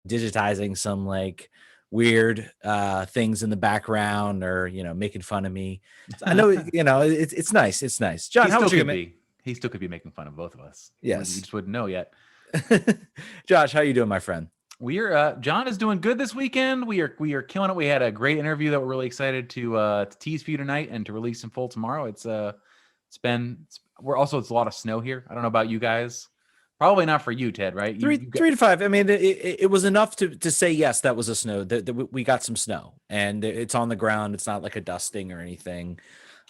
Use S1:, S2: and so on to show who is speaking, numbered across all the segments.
S1: digitizing some like weird things in the background, or making fun of me. So I know it's nice. It's nice. John,
S2: He
S1: how
S2: still
S1: was your
S2: could
S1: game?
S2: be. He still could be making fun of both of us. You
S1: Yes.
S2: just wouldn't know yet.
S1: Josh, how you doing, my friend?
S2: John is doing good this weekend. We are killing it. We had a great interview that we're really excited to tease for you tonight and to release in full tomorrow. It's a lot of snow here. I don't know about you guys. Probably not for you, Ted, right?
S1: Three to five. I mean, it was enough to say yes. That was a snow. That we got some snow, and it's on the ground. It's not like a dusting or anything.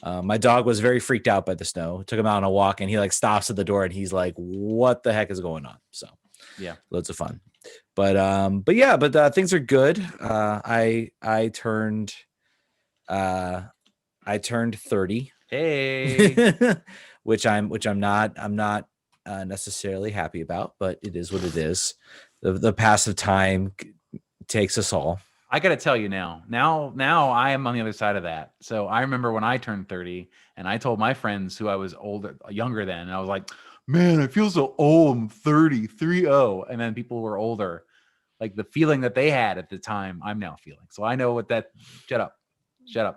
S1: My dog was very freaked out by the snow. Took him out on a walk, and he like stops at the door, and he's like, "What the heck is going on?" So
S2: yeah,
S1: loads of fun. But things are good. I turned 30.
S2: Hey.
S1: which I'm not necessarily happy about, but it is what it is. The pass of time takes us all.
S2: I got to tell you now I am on the other side of that. So I remember when I turned 30 and I told my friends who I was younger than, and I was like, man, I feel so old. I'm 30, 3-0. And then people were older. Like the feeling that they had at the time, I'm now feeling. So I know what that, shut up.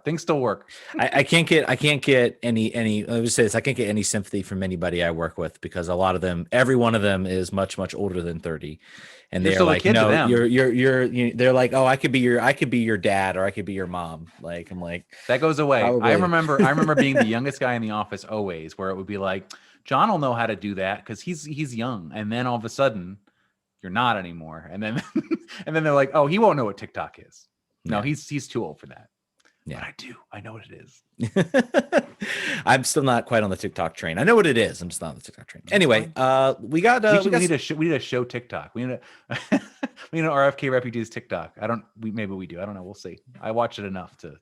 S2: Things still work.
S1: I can't get any, let me say this. I can't get any sympathy from anybody I work with, because a lot of them, every one of them is much, much older than 30. And they're like, no, they're like, oh, I could be your dad, or I could be your mom. Like, I'm like,
S2: that goes away. Probably. I remember being the youngest guy in the office always, where it would be like, John will know how to do that because he's young. And then all of a sudden you're not anymore. And then, and then they're like, oh, he won't know what TikTok is. No, he's too old for that. Yeah, but I do. I know what it is.
S1: I'm still not quite on the TikTok train. I know what it is. I'm just not on the TikTok train. Anyway, we need
S2: a show TikTok. We need an RFK refugees TikTok. Maybe we do. I don't know. We'll see. I watch it enough to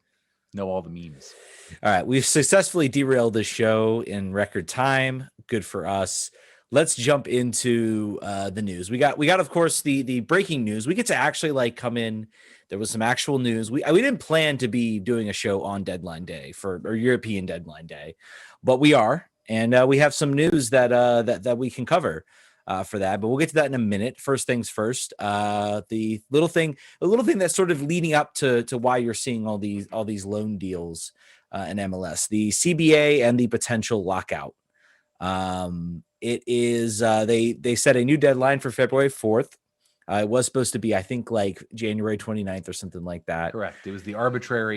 S2: know all the memes.
S1: All right, we've successfully derailed this show in record time. Good for us. Let's jump into the news. We got of course the breaking news. We get to actually come in. There was some actual news. We didn't plan to be doing a show on deadline day or European deadline day, but we are, and we have some news that we can cover for that. But we'll get to that in a minute. First things first. The little thing that's sort of leading up to why you're seeing all these loan deals in MLS, the CBA and the potential lockout. It is they set a new deadline for February 4th. It was supposed to be, I think, like January 29th or something like that.
S2: Correct. It was the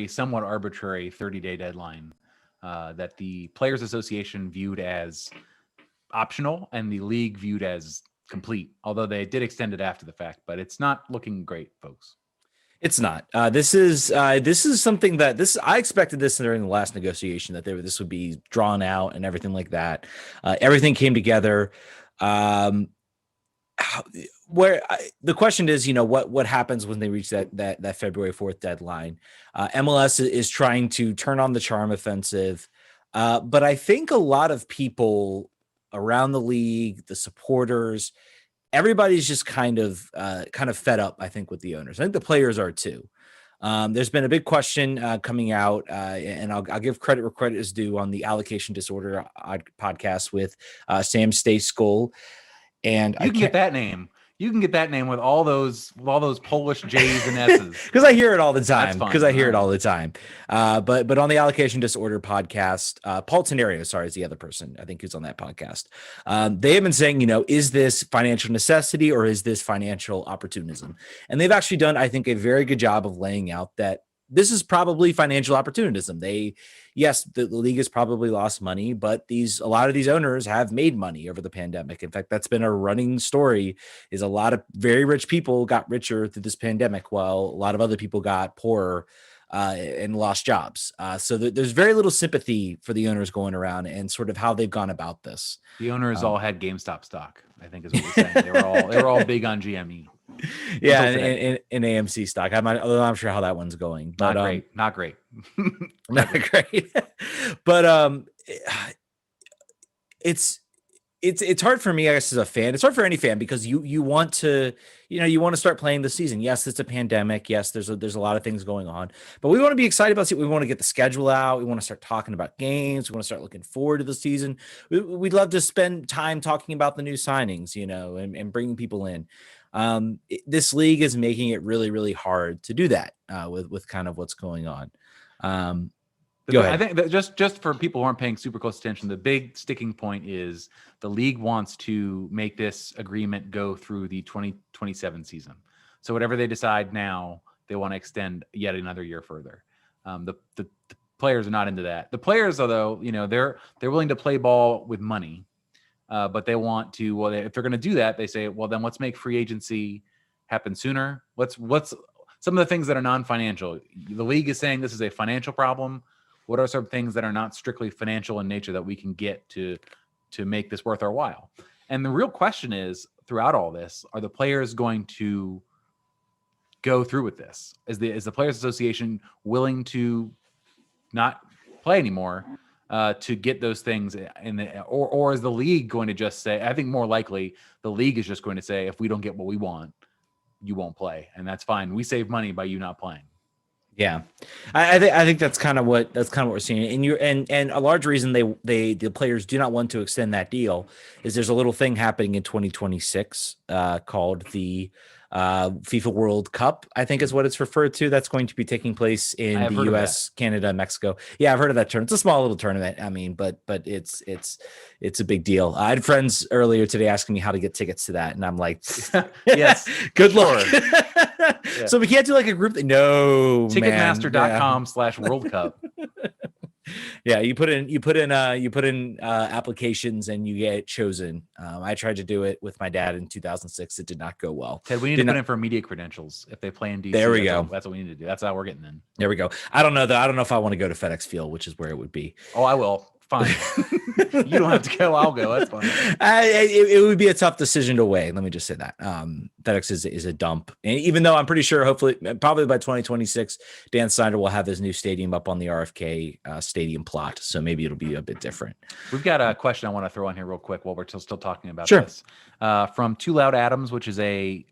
S2: somewhat arbitrary 30-day deadline that the Players Association viewed as optional and the league viewed as complete, although they did extend it after the fact. But it's not looking great, folks.
S1: It's not. This is something that I expected this during the last negotiation, that this would be drawn out and everything like that. Everything came together. The question is, what happens when they reach that February 4th deadline? MLS is trying to turn on the charm offensive, but I think a lot of people around the league, the supporters, everybody's just kind of fed up, I think, with the owners. I think the players are too. There's been a big question coming out, and I'll give credit where credit is due, on the Allocation Disorder podcast with Sam Stejskal. And
S2: you can get that name. You can get that name with all those Polish J's and S's.
S1: Because I hear it all the time. But on the Allocation Disorder podcast, Paul Tenario, is the other person, I think, who's on that podcast. They have been saying, is this financial necessity or is this financial opportunism? And they've actually done, I think, a very good job of laying out that this is probably financial opportunism. Yes, the league has probably lost money, but a lot of these owners have made money over the pandemic. In fact, that's been a running story, is a lot of very rich people got richer through this pandemic, while a lot of other people got poorer and lost jobs. So there's very little sympathy for the owners going around and sort of how they've gone about this.
S2: The owners all had GameStop stock, I think is what we're saying. They were all big on GME.
S1: Yeah, and AMC stock. I'm not sure how that one's going. But,
S2: not great.
S1: Not great. But it's it's hard for me, I guess, as a fan. It's hard for any fan because you want to, you want to start playing the season. Yes, it's a pandemic. Yes, there's a lot of things going on, but we want to be excited about it. We want to get the schedule out. We want to start talking about games. We want to start looking forward to the season. We'd love to spend time talking about the new signings, and bringing people in. This league is making it really, really hard to do that with kind of what's going on. Go ahead.
S2: I think that just for people who aren't paying super close attention, the big sticking point is the league wants to make this agreement go through the 2027 season. So whatever they decide now, they want to extend yet another year further. The players are not into that. The players, though, they're willing to play ball with money, but they want to. Well, if they're going to do that, they say, well, then let's make free agency happen sooner. What's some of the things that are non-financial? The league is saying this is a financial problem. What are some things that are not strictly financial in nature that we can get to make this worth our while? And the real question is, throughout all this, are the players going to go through with this? Is the Players Association willing to not play anymore to get those things or is the league going to just say, I think more likely the league is just going to say, if we don't get what we want, you won't play. And that's fine. We save money by you not playing.
S1: Yeah, I think that's kind of what we're seeing, and a large reason the players do not want to extend that deal is there's a little thing happening in 2026 called the FIFA World Cup, I think is what it's referred to. That's going to be taking place in the U.S., Canada, Mexico. Yeah, I've heard of that tournament. It's a small little tournament. I mean, but it's a big deal. I had friends earlier today asking me how to get tickets to that, and I'm like,
S2: yes,
S1: good luck. Yeah. So we can't do like a group. No,
S2: Ticketmaster.com/World Cup.
S1: Yeah, you put in applications and you get chosen. I tried to do it with my dad in 2006. It did not go well.
S2: Ted, we need to put in for media credentials if they play in DC.
S1: There we go.
S2: That's what we need to do. That's how we're getting in.
S1: There we go. I don't know though. I don't know if I want to go to FedEx Field, which is where it would be.
S2: Oh, I will. Fine. You don't have to go. I'll go. That's fine.
S1: It would be a tough decision to weigh. Let me just say that. FedEx is a dump. And even though I'm pretty sure, hopefully, probably by 2026, Dan Snyder will have his new stadium up on the RFK stadium plot. So maybe it'll be a bit different.
S2: We've got a question I want to throw on here real quick while we're still talking about
S1: sure.
S2: this. From Too Loud Adams, which is I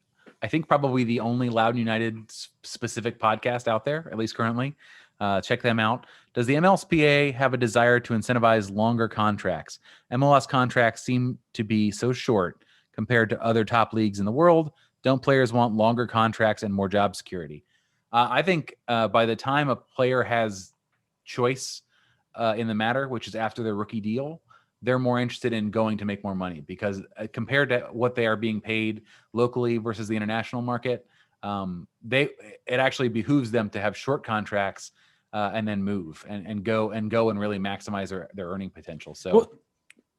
S2: think probably the only Loud United specific podcast out there, at least currently. Check them out. Does the MLSPA have a desire to incentivize longer contracts? MLS contracts seem to be so short compared to other top leagues in the world. Don't players want longer contracts and more job security? I think by the time a player has choice in the matter, which is after their rookie deal, they're more interested in going to make more money because compared to what they are being paid locally versus the international market, it actually behooves them to have short contracts and then move and go and really maximize their earning potential. So,
S1: well,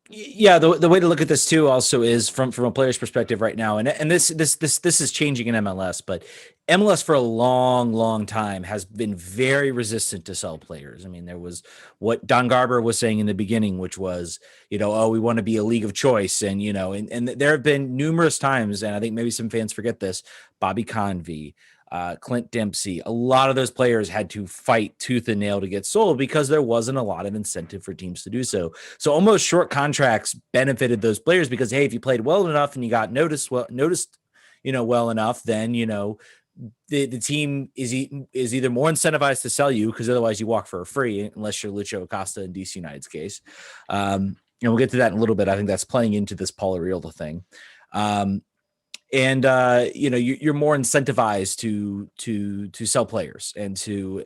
S1: yeah, the way to look at this too also is from a player's perspective right now, and this is changing in MLS, but MLS for a long time has been very resistant to sell players. I mean, there was what Don Garber was saying in the beginning, which was, we want to be a league of choice, and and there have been numerous times, and I think maybe some fans forget this, Bobby Convey, Clint Dempsey, a lot of those players had to fight tooth and nail to get sold because there wasn't a lot of incentive for teams to do so. So almost short contracts benefited those players because, hey, if you played well enough and you got noticed well enough, then, the team is either more incentivized to sell you because otherwise you walk for free, unless you're Lucho Acosta in DC United's case. And we'll get to that in a little bit. I think that's playing into this Paul Arriola thing. And you're more incentivized to sell players and to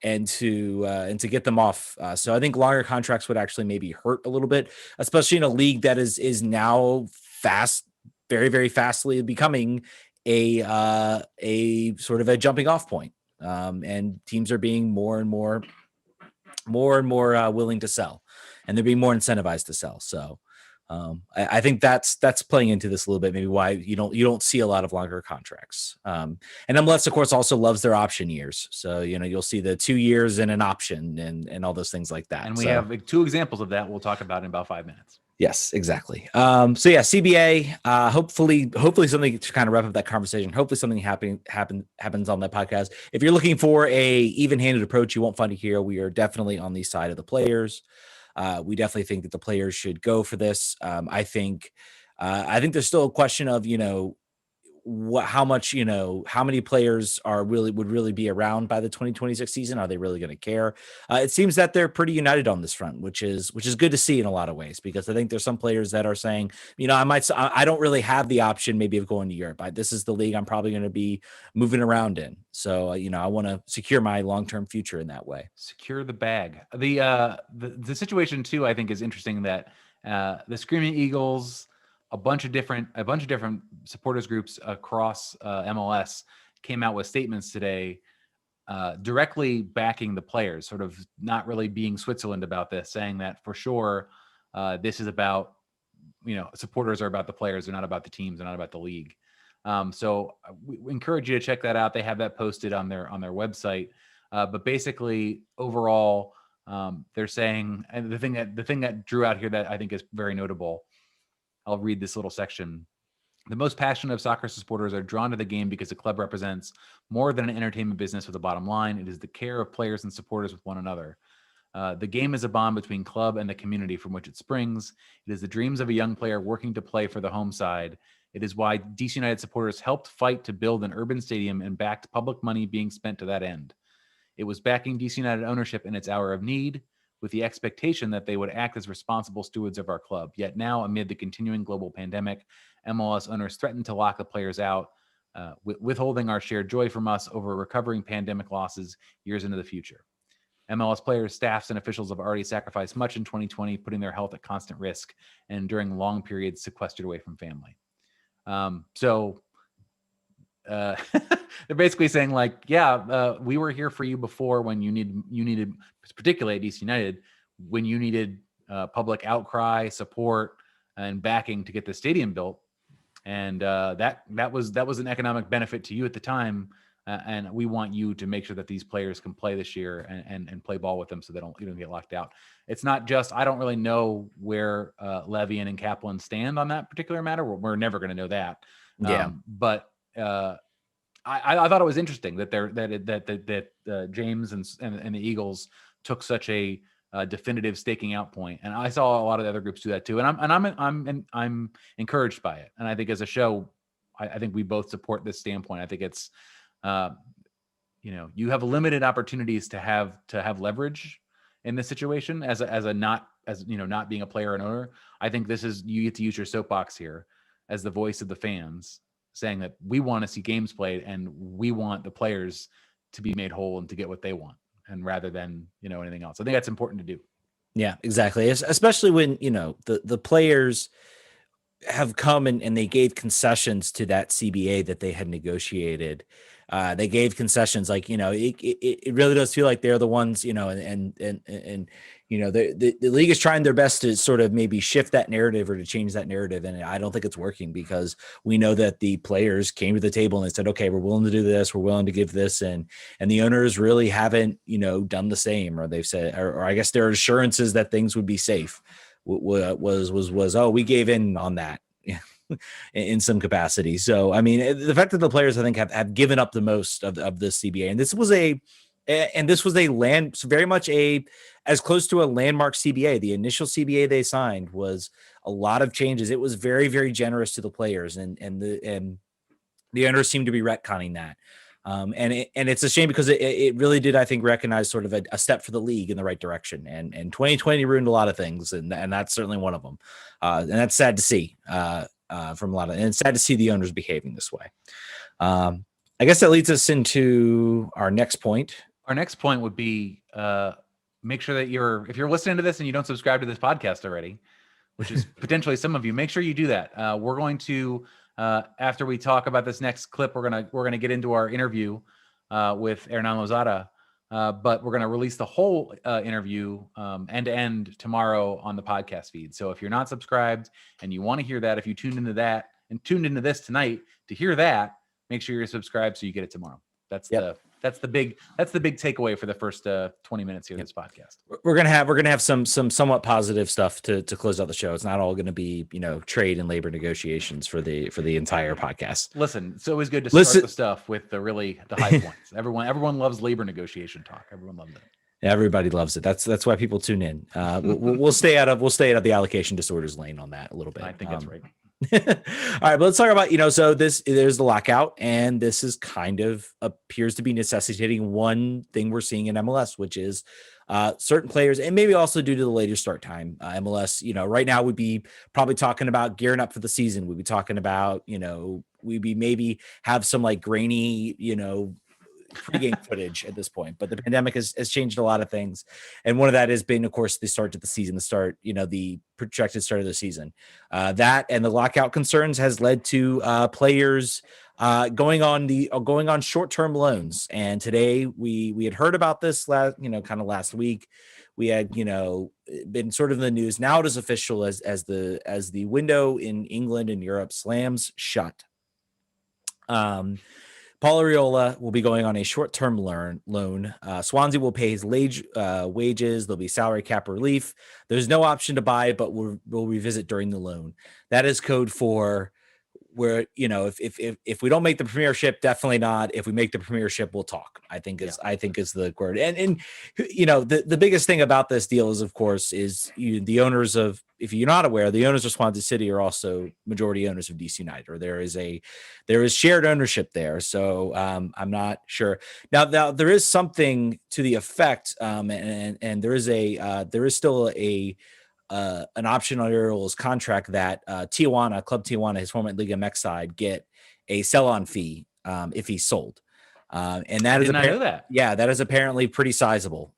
S1: get them off. So I think longer contracts would actually maybe hurt a little bit, especially in a league that is now very, very fastly becoming a sort of a jumping off point. And teams are being more and more willing to sell, and they're being more incentivized to sell. So I think that's playing into this a little bit, maybe why you don't see a lot of longer contracts. And MLS, of course, also loves their option years. So, you'll see the 2 years and an option and all those things like that.
S2: And we have 2 examples of that we'll talk about in about 5 minutes.
S1: Yes, exactly. So yeah, CBA, hopefully something to kind of wrap up that conversation. Hopefully something happens on that podcast. If you're looking for a even-handed approach, you won't find it here. We are definitely on the side of the players. We definitely think that the players should go for this. I think there's still a question of, how much, how many players would really be around by the 2026 season. Are they really going to care? It seems that they're pretty united on this front, which is good to see in a lot of ways, because I think there's some players that are saying, I don't really have the option maybe of going to Europe. This is the league I'm probably going to be moving around in. So, I want to secure my long-term future in that way.
S2: Secure the bag. The situation too, I think, is interesting that the Screaming Eagles, a bunch of different supporters groups across MLS came out with statements today directly backing the players, sort of not really being Switzerland about this, saying that for sure this is about, supporters are about the players, they're not about the teams, they're not about the league. So we encourage you to check that out. They have that posted on their website. But basically, overall, they're saying, and the thing that drew out here that I think is very notable, I'll read this little section. The most passionate of soccer supporters are drawn to the game because the club represents more than an entertainment business with a bottom line. It is the care of players and supporters with one another. The game is a bond between club and the community from which it springs. It is the dreams of a young player working to play for the home side. It is why DC United supporters helped fight to build an urban stadium and backed public money being spent to that end. It was backing DC United ownership in its hour of need, with the expectation that they would act as responsible stewards of our club. Yet now, amid the continuing global pandemic, MLS owners threaten to lock the players out, withholding our shared joy from us over recovering pandemic losses years into the future. MLS players, staffs, and officials have already sacrificed much in 2020, putting their health at constant risk and during long periods sequestered away from family. They're basically saying, like, we were here for you before when you needed, particularly at DC United, when you needed public outcry, support, and backing to get the stadium built, and that was an economic benefit to you at the time, and we want you to make sure that these players can play this year and play ball with them, so they don't get locked out. It's not just, I don't really know where Levy and Kaplan stand on that particular matter. We're never going to know that. But I thought it was interesting that James and the Eagles took such a definitive staking out point, and I saw a lot of the other groups do that too. And I'm encouraged by it. And I think as a show, I think we both support this standpoint. I think it's you have limited opportunities to have leverage in this situation as not being a player and owner. I think you get to use your soapbox here as the voice of the fans, saying that we want to see games played and we want the players to be made whole and to get what they want, and rather than, anything else. I think that's important to do.
S1: Yeah, exactly. Especially when, the players have come and they gave concessions to that CBA that they had negotiated. They gave concessions, like, it really does feel like they're the ones, and the league is trying their best to sort of maybe shift that narrative or to change that narrative. And I don't think it's working, because we know that the players came to the table and they said, okay, we're willing to do this. We're willing to give this. And the owners really haven't, done the same, or they've said, or I guess there are assurances that things would be safe. Oh, we gave in on that in some capacity. So, I mean, the fact that the players, I think, have given up the most of this CBA, and this was very much as close to a landmark CBA. The initial CBA they signed was a lot of changes. It was very, very generous to the players, and the owners seem to be retconning that. And it's a shame, because it really did, I think, recognize sort of a step for the league in the right direction. And 2020 ruined a lot of things, and that's certainly one of them. And that's sad to see from a lot of, and it's sad to see the owners behaving this way. I guess that leads us into our next point.
S2: Our next point would be make sure that if you're listening to this and you don't subscribe to this podcast already, which is potentially some of you, make sure you do that. We're going to, after we talk about this next clip, we're gonna get into our interview with Hernán Losada, but we're gonna release the whole interview end to end tomorrow on the podcast feed. So if you're not subscribed and you want to hear that, if you tuned into this tonight to hear that, make sure you're subscribed so you get it tomorrow. That's the big takeaway for the first 20 minutes here of this podcast. We're
S1: gonna have some somewhat positive stuff to close out the show. It's not all gonna be trade and labor negotiations for the entire podcast.
S2: Listen, it's always good to start the stuff with the high points. Everyone loves labor negotiation talk. Everyone loves it.
S1: Everybody loves it. That's why people tune in. We'll stay out of the allocation disorders lane on that a little bit.
S2: I think that's right.
S1: All right, but let's talk about, so there's the lockout, and this is kind of appears to be necessitating one thing we're seeing in MLS, which is certain players, and maybe also due to the later start time. MLS, right now would be probably talking about gearing up for the season. We'd be talking about, we'd be maybe have some like grainy, pregame footage at this point, but the pandemic has changed a lot of things, and one of that has been, of course, the start of the season, the projected start of the season. That and the lockout concerns has led to players going on short-term loans. And today we had heard about this last week. We had been sort of in the news. Now it is official as the window in England and Europe slams shut. Paul Arriola will be going on a short-term loan. Swansea will pay his wages. There'll be salary cap relief. There's no option to buy, but we'll revisit during the loan. That is code for where, if we don't make the Premiership, definitely not. If we make the Premiership, we'll talk. I think is the word. And the biggest thing about this deal is, of course, the owners of, if you're not aware, the owners of Swansea City are also majority owners of DC United, or there is shared ownership there. So I'm not sure. Now there is something to the effect, and there is still an option on Ariel's contract that Club Tijuana, his former Liga MX side, get a sell-on fee if he's sold. And that is that is apparently pretty sizable.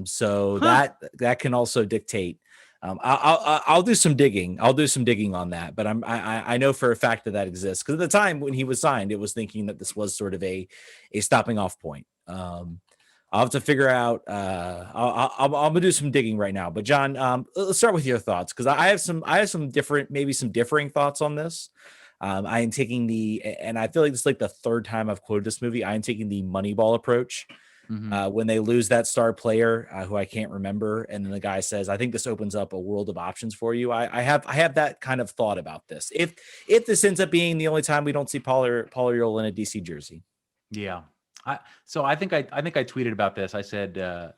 S1: So that can also dictate. I'll do some digging. I'll do some digging on that, but I know for a fact that exists, because at the time when he was signed, it was thinking that this was sort of a stopping off point. I'll have to figure out. I'm gonna do some digging right now. But John, let's start with your thoughts, because I have some differing thoughts on this. I am taking and I feel like this is like the third time I've quoted this movie. I am taking the Moneyball approach. When they lose that star player who I can't remember, and then the guy says, "I think this opens up a world of options for you." I have that kind of thought about this. If this ends up being the only time we don't see Paul Arriola in a DC jersey.
S2: Yeah. So I think I tweeted about this. I said,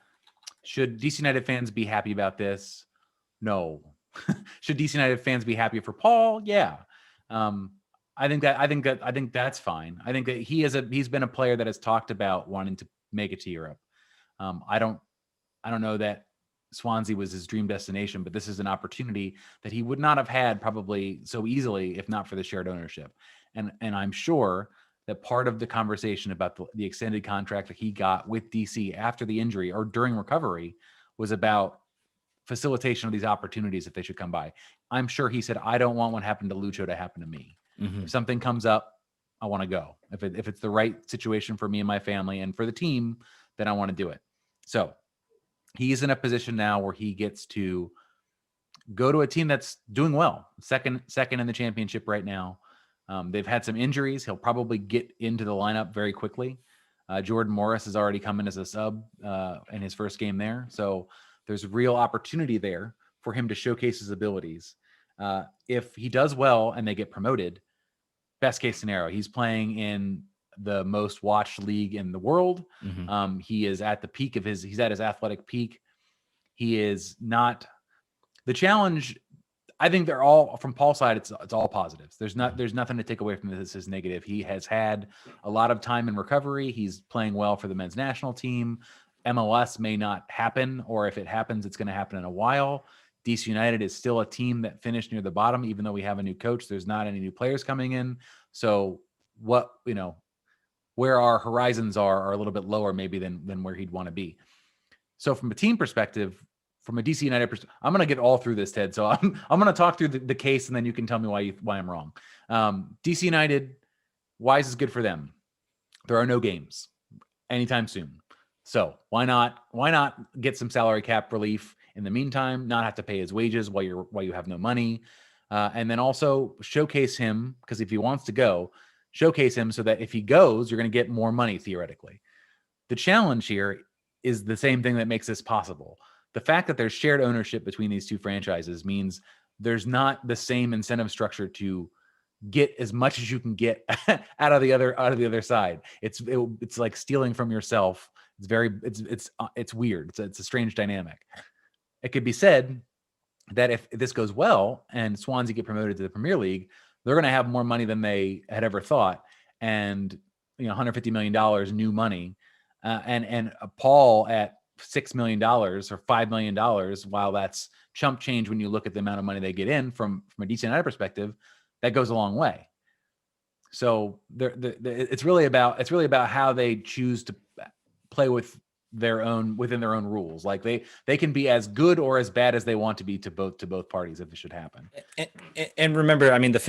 S2: should DC United fans be happy about this? No. Should DC United fans be happy for Paul? Yeah. I think that's fine. I think that he's been a player that has talked about wanting to make it to Europe. I don't know that Swansea was his dream destination, but this is an opportunity that he would not have had probably so easily if not for the shared ownership. And I'm sure that part of the conversation about the extended contract that he got with DC after the injury or during recovery was about facilitation of these opportunities if they should come by. I'm sure he said, I don't want what happened to Lucho to happen to me. If something comes up, I want to go. If it's the right situation for me and my family and for the team, then I want to do it. So he's in a position now where he gets to go to a team that's doing well, second in the championship right now. They've had some injuries. He'll probably get into the lineup very quickly. Jordan Morris has already come in as a sub in his first game there. So there's real opportunity there for him to showcase his abilities. If he does well and they get promoted, best case scenario, he's playing in the most watched league in the world. He is at the peak of he's at his athletic peak. He is not the challenge. I think they're all, from Paul's side, it's all positives. There's nothing to take away from this as negative. He has had a lot of time in recovery. He's playing well for the men's national team. MLS may not happen, or if it happens, it's going to happen in a while. DC United is still a team that finished near the bottom, even though we have a new coach. There's not any new players coming in. So where our horizons are a little bit lower maybe than where he'd want to be. So from a team perspective, from a DC United perspective, I'm going to get all through this, Ted. So I'm going to talk through the case, and then you can tell me why I'm wrong. DC United, why is this good for them? There are no games anytime soon. So why not get some salary cap relief in the meantime, not have to pay his wages while you have no money, and then also showcase him, because if he wants to go, showcase him so that if he goes, you're going to get more money theoretically. The challenge here is the same thing that makes this possible. The fact that there's shared ownership between these two franchises means there's not the same incentive structure to get as much as you can get out of the other side. It's like stealing from yourself It's weird. It's a strange dynamic. It could be said that if this goes well and Swansea get promoted to the Premier League, they're going to have more money than they had ever thought, and $150 million new money, and Paul at $6 million or $5 million, while that's chump change when you look at the amount of money they get in from a DC United perspective, that goes a long way. So it's really about how they choose to play within their own rules. Like they can be as good or as bad as they want to be to both parties if it should happen.
S1: And remember, I mean, the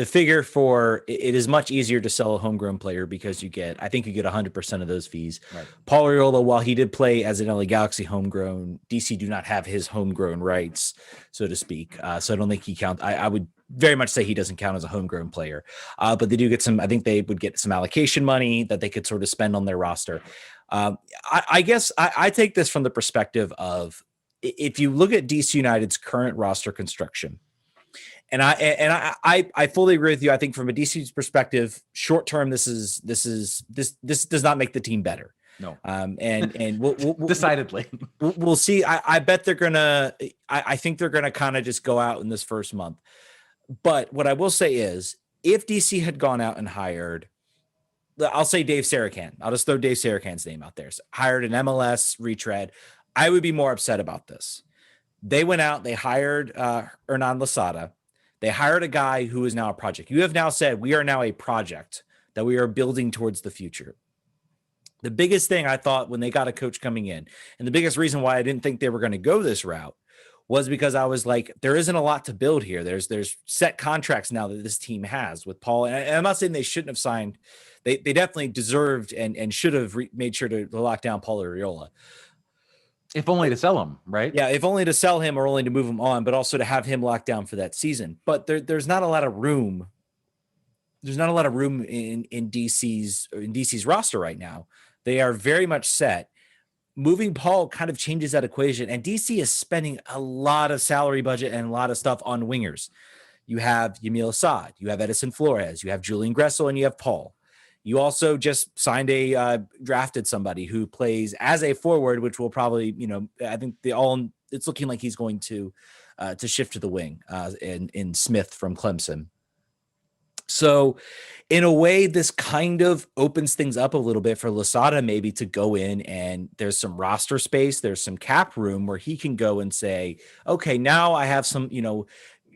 S1: figure for it is much easier to sell a homegrown player because you get 100% of those fees.
S2: Right.
S1: Paul Arriola, while he did play as an LA Galaxy homegrown, DC do not have his homegrown rights, so to speak. So I don't think he counts. I would very much say he doesn't count as a homegrown player, but they do get some. I think they would get some allocation money that they could sort of spend on their roster. I guess I take this from the perspective of if you look at DC United's current roster construction. And I fully agree with you. I think from a DC's perspective, short term, this does not make the team better.
S2: No.
S1: And we'll
S2: decidedly
S1: we'll see. I bet they're gonna. I think they're gonna kind of just go out in this first month. But what I will say is, if DC had gone out and hired, I'll say Dave Sarakan. I'll just throw Dave Sarakan's name out there. So hired an MLS retread, I would be more upset about this. They went out. They hired Hernán Losada. They hired a guy who is now a project. You have now said we are now a project that we are building towards the future. The biggest thing I thought when they got a coach coming in, and the biggest reason why I didn't think they were going to go this route, was because I was like, there isn't a lot to build here. There's set contracts now that this team has with Paul. And I'm not saying they shouldn't have signed. They definitely deserved and should have made sure to lock down Paul Arriola.
S2: If only to sell him, right?
S1: Yeah, if only to sell him or only to move him on, but also to have him locked down for that season. But there's not a lot of room. There's not a lot of room in DC's roster right now. They are very much set. Moving Paul kind of changes that equation, and DC is spending a lot of salary budget and a lot of stuff on wingers. You have Yamil Assad, you have Edison Flores, you have Julian Gressel, and you have Paul. You also just signed drafted somebody who plays as a forward, which will probably, I think it's looking like he's going to shift to the wing in Smith from Clemson. So in a way, this kind of opens things up a little bit for Losada maybe to go in, and there's some roster space, there's some cap room where he can go and say, okay, now I have some,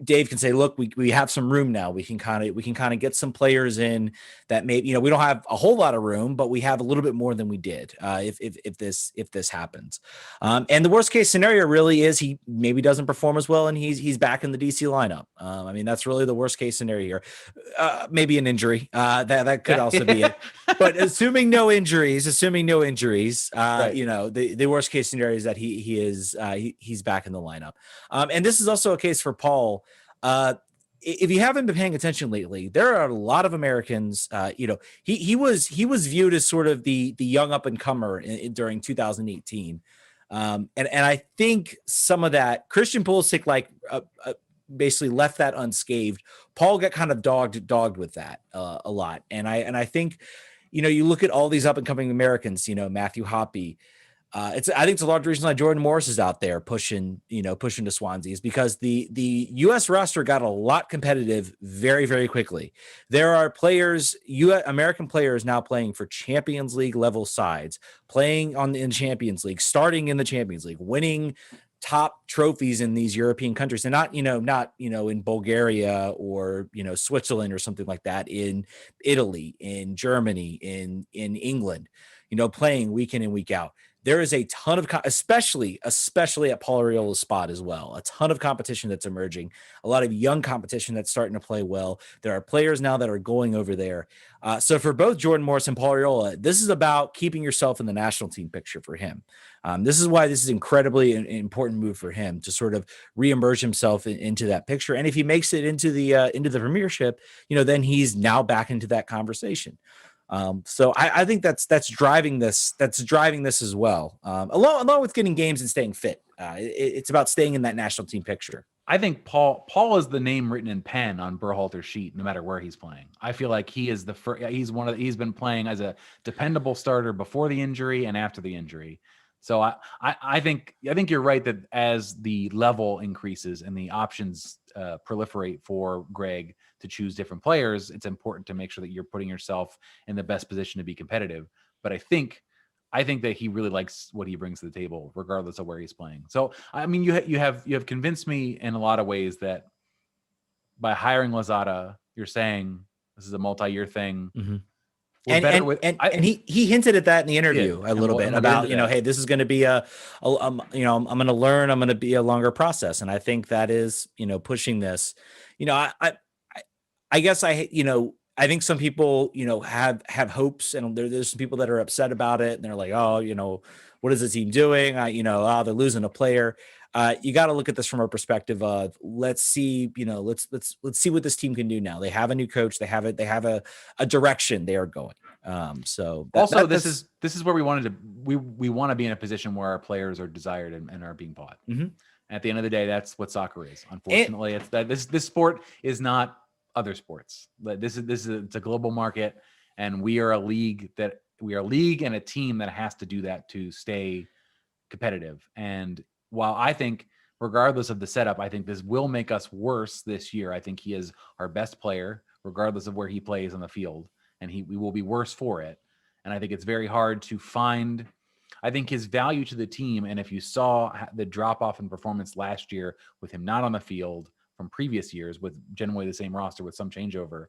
S1: Dave can say, look, we have some room now. We can kind of get some players in that maybe, we don't have a whole lot of room, but we have a little bit more than we did if this happens. And the worst case scenario really is he maybe doesn't perform as well and he's back in the DC lineup. I mean, that's really the worst case scenario here. Maybe an injury. That could also be it. But assuming no injuries, right. The worst case scenario is that he's back in the lineup. And this is also a case for Paul. If you haven't been paying attention lately, there are a lot of Americans. He was viewed as sort of the young up and comer during 2018, and I think some of that Christian Pulisic basically left that unscathed. Paul got kind of dogged with that a lot, and I think you look at all these up and coming Americans. Matthew Hoppe. I think it's a large reason why Jordan Morris is out there pushing to Swansea is because the U.S. roster got a lot competitive very, very quickly. There are American players now playing for Champions League level sides, playing in Champions League, starting in the Champions League, winning top trophies in these European countries, and not in Bulgaria or Switzerland or something like that, in Italy, in Germany, in England, playing week in and week out. There is a ton of, especially at Paul Arriola's spot as well, a ton of competition that's emerging, a lot of young competition that's starting to play well. There are players now that are going over there. So for both Jordan Morris and Paul Arriola, this is about keeping yourself in the national team picture for him. This is why this is incredibly an important move for him to sort of reemerge himself into that picture. And if he makes it into the Premiership, then he's now back into that conversation. So I think that's driving this. That's driving this as well. Along with getting games and staying fit. It's about staying in that national team picture.
S2: I think Paul is the name written in pen on Berhalter's sheet, no matter where he's playing. I feel like he is he's been playing as a dependable starter before the injury and after the injury. So I think you're right that as the level increases and the options proliferate for Greg to choose different players, it's important to make sure that you're putting yourself in the best position to be competitive. But I think that he really likes what he brings to the table, regardless of where he's playing. So, I mean, you have convinced me in a lot of ways that by hiring Losada, you're saying this is a multi-year thing.
S1: Mm-hmm. And he hinted at that in the interview a little bit about, hey, this is going to be I'm going to learn, I'm going to be a longer process. And I think that is, pushing this, I guess I think some people, have hopes, and there's some people that are upset about it. And they're like, oh, what is the team doing? They're losing a player. You got to look at this from a perspective of, let's see, let's see what this team can do now. They have a new coach. They have a direction they are going. This
S2: is where we wanted to, we want to be in a position where our players are desired and are being bought.
S1: Mm-hmm.
S2: At the end of the day, that's what soccer is. Unfortunately, it's that this sport is not other sports. It's a global market, and we are a league and a team that has to do that to stay competitive. And while I think, regardless of the setup, I think this will make us worse this year. I think he is our best player, regardless of where he plays on the field, and we will be worse for it. And I think it's very hard to find, I think, his value to the team. And if you saw the drop off in performance last year with him not on the field from previous years with generally the same roster with some changeover,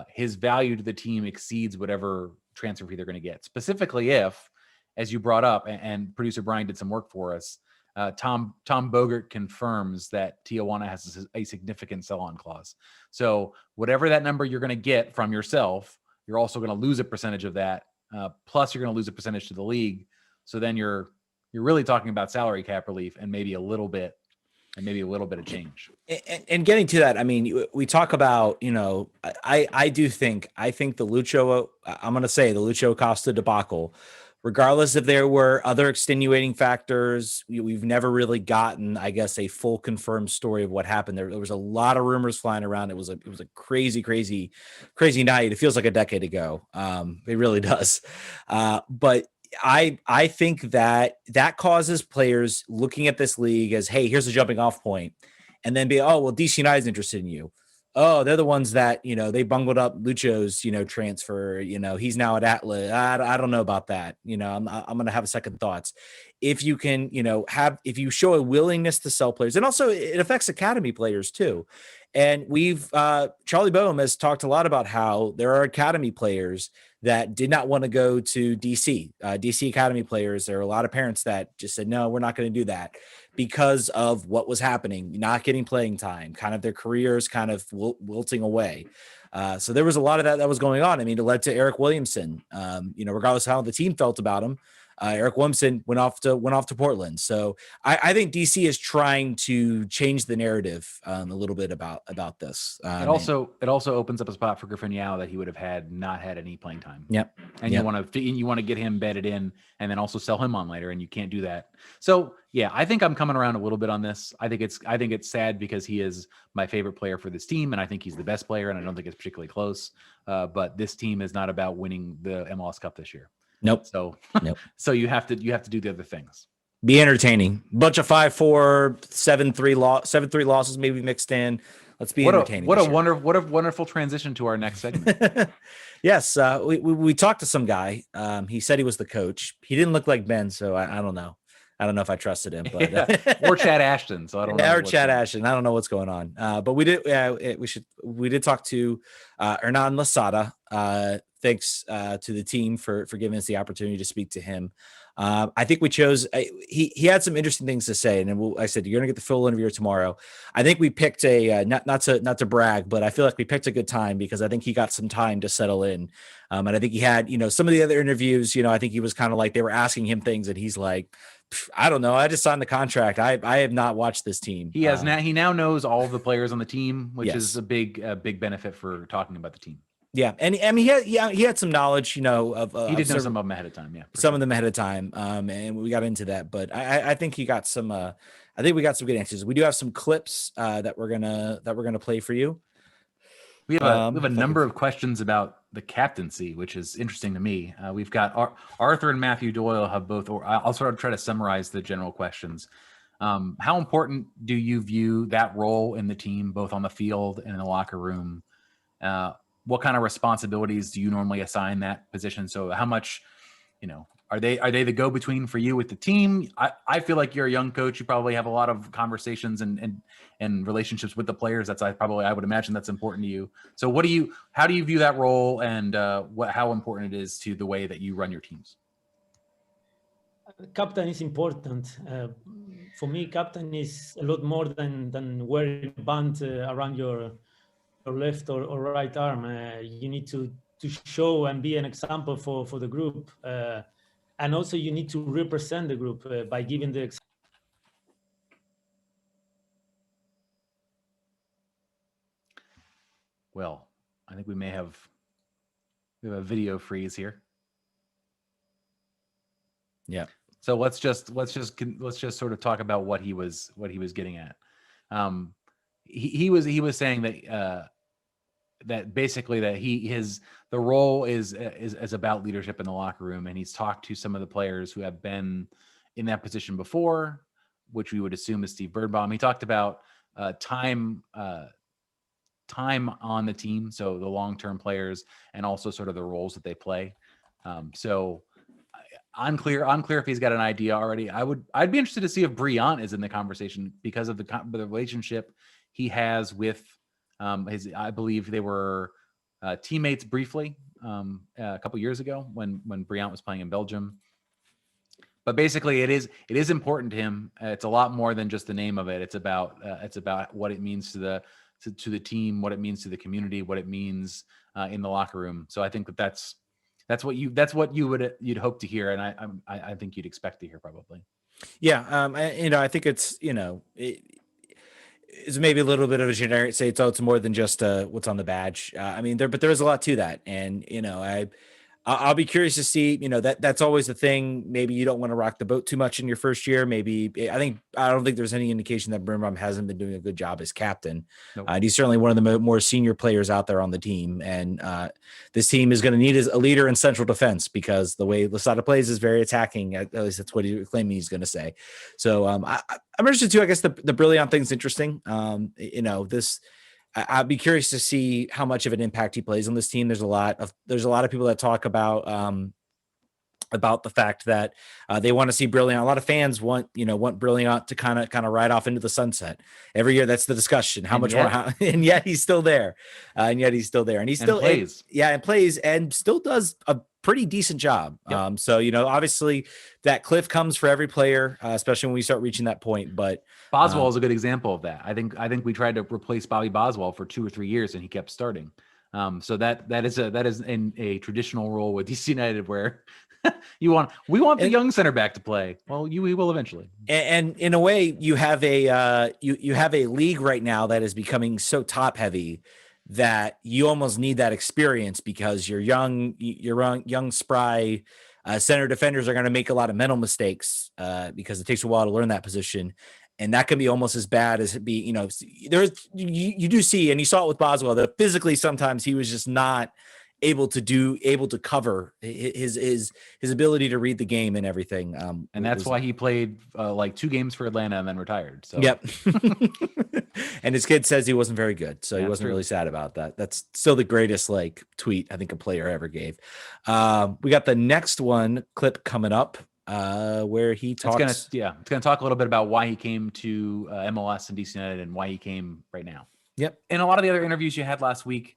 S2: his value to the team exceeds whatever transfer fee they're going to get. Specifically if, as you brought up, and producer Brian did some work for us, Tom Bogert confirms that Tijuana has a significant sell-on clause. So whatever that number you're going to get from yourself, you're also going to lose a percentage of that. Plus you're going to lose a percentage to the league. So then you're really talking about salary cap relief and maybe a little bit of change.
S1: And getting to that, I mean, we talk about, I think the Lucho, I'm going to say the Lucho Acosta debacle, regardless if there were other extenuating factors, we've never really gotten, I guess, a full confirmed story of what happened. There was a lot of rumors flying around. It was a crazy night. It feels like a decade ago. It really does. But I think that causes players looking at this league as, hey, here's a jumping off point, and then be, oh, well, DC United's interested in you. Oh, they're the ones that, they bungled up Lucho's, transfer, he's now at Atlas. I don't know about that. I'm going to have second thoughts. If you can, if you show a willingness to sell players, and also it affects academy players too. And Charlie Boehm has talked a lot about how there are academy players that did not want to go to DC. DC academy players, there are a lot of parents that just said, no, we're not going to do that because of what was happening, not getting playing time, kind of their careers kind of wilting away. So there was a lot of that was going on. I mean, it led to Eric Williamson, regardless of how the team felt about him. Eric Williamson went off to Portland. So I think DC is trying to change the narrative a little bit about this.
S2: It also opens up a spot for Griffin Yao that he would have not had any playing time.
S1: Yep.
S2: And you want to get him bedded in and then also sell him on later, and you can't do that. So yeah, I think I'm coming around a little bit on this. I think it's sad because he is my favorite player for this team, and I think he's the best player, and I don't think it's particularly close. But this team is not about winning the MLS Cup this year.
S1: Nope.
S2: So you have to do the other things.
S1: Be entertaining. Bunch of 5-4, 7-3 losses maybe mixed in. Let's be entertaining.
S2: What a wonderful transition to our next segment.
S1: Yes, we talked to some guy. He said he was the coach. He didn't look like Ben, so I don't know. I don't know if I trusted him, but
S2: or Chad Ashton. So I don't know.
S1: Or Chad Ashton. I don't know what's going on. But we did. We did talk to Hernán Losada. Thanks to the team for giving us the opportunity to speak to him. I think we chose. He had some interesting things to say, and then I said you're going to get the full interview tomorrow. I think we picked not to brag, but I feel like we picked a good time because I think he got some time to settle in, and I think he had some of the other interviews. I think he was kind of like they were asking him things, and he's like, I don't know. I just signed the contract. I have not watched this team.
S2: He has he now knows all of the players on the team, which is a big benefit for talking about the team.
S1: Yeah, and I mean he had some knowledge, of
S2: he did know some of them ahead of time. Yeah,
S1: some of them ahead of time, and we got into that. But I think he got some. I I think we got some good answers. We do have some clips that we're gonna play for you.
S2: We have a number of questions about the captaincy, which is interesting to me. We've got Arthur and Matthew Doyle have both, or I'll sort of try to summarize the general questions. How important do you view that role in the team, both on the field and in the locker room? What kind of responsibilities do you normally assign that position? So how much, are they the go-between for you with the team? I feel like you're a young coach. You probably have a lot of conversations and relationships with the players. I would imagine that's important to you. So how do you view that role, and how important it is to the way that you run your teams?
S3: Captain is important. For me, captain is a lot more than wearing a band around your left or right arm. You need to show and be an example for the group. And also you need to represent the group by giving the example.
S2: Well, I think we have a video freeze here.
S1: Yeah.
S2: So let's just sort of talk about what he was getting at. He was saying that that basically that the role is about leadership in the locker room, and he's talked to some of the players who have been in that position before, which we would assume is Steve Birdbaum. He talked about time on the team, so the long-term players, and also sort of the roles that they play. So unclear if he's got an idea already. I'd be interested to see if Briant is in the conversation because of the relationship he has with I believe they were teammates briefly a couple years ago when Briant was playing in Belgium. But basically, it is important to him. It's a lot more than just the name of it. It's about what it means to the team, what it means to the community, what it means in the locker room. So I think that's what you'd hope to hear, and I think you'd expect to hear probably.
S1: Yeah, I think it's it's maybe a little bit of a generic say it's more than just what's on the badge. I mean, but there is a lot to that, and I'll be curious to see. That's always the thing. Maybe you don't want to rock the boat too much in your first year. Maybe I don't think there's any indication that Birnbaum hasn't been doing a good job as captain.
S2: Nope.
S1: He's certainly one of the more senior players out there on the team, and this team is going to need a leader in central defense because the way Losada plays is very attacking. At least that's what he's claiming he's going to say. So I'm interested too. I guess the Brilliant thing's interesting. I'd be curious to see how much of an impact he plays on this team. There's a lot of people that talk about the fact that they want to see Brilliant. A lot of fans want Brilliant to kind of ride off into the sunset every year. That's the discussion. And yet he's still there. And he still plays. And plays and still does a pretty decent job. Yep. So obviously that cliff comes for every player, especially when we start reaching that point. But
S2: Boswell is a good example of that. I think we tried to replace Bobby Boswell for 2 or 3 years, and he kept starting. So that is in a traditional role with DC United where we want the young center back to play. Well, we will eventually.
S1: And in a way, you have a you have a league right now that is becoming so top heavy that you almost need that experience because you're young, spry center defenders are going to make a lot of mental mistakes because it takes a while to learn that position. And that can be almost as bad as it be, you do see, and you saw it with Boswell, that physically sometimes he was just not able to cover his ability to read the game and everything.
S2: And that's why he played like 2 games for Atlanta and then retired. So
S1: yep. And his kid says he wasn't very good. So he wasn't really sad about that. That's still the greatest tweet I think a player ever gave. We got the next clip coming up where he talks.
S2: It's gonna talk a little bit about why he came to MLS and DC United and why he came right now.
S1: Yep.
S2: In a lot of the other interviews you had last week,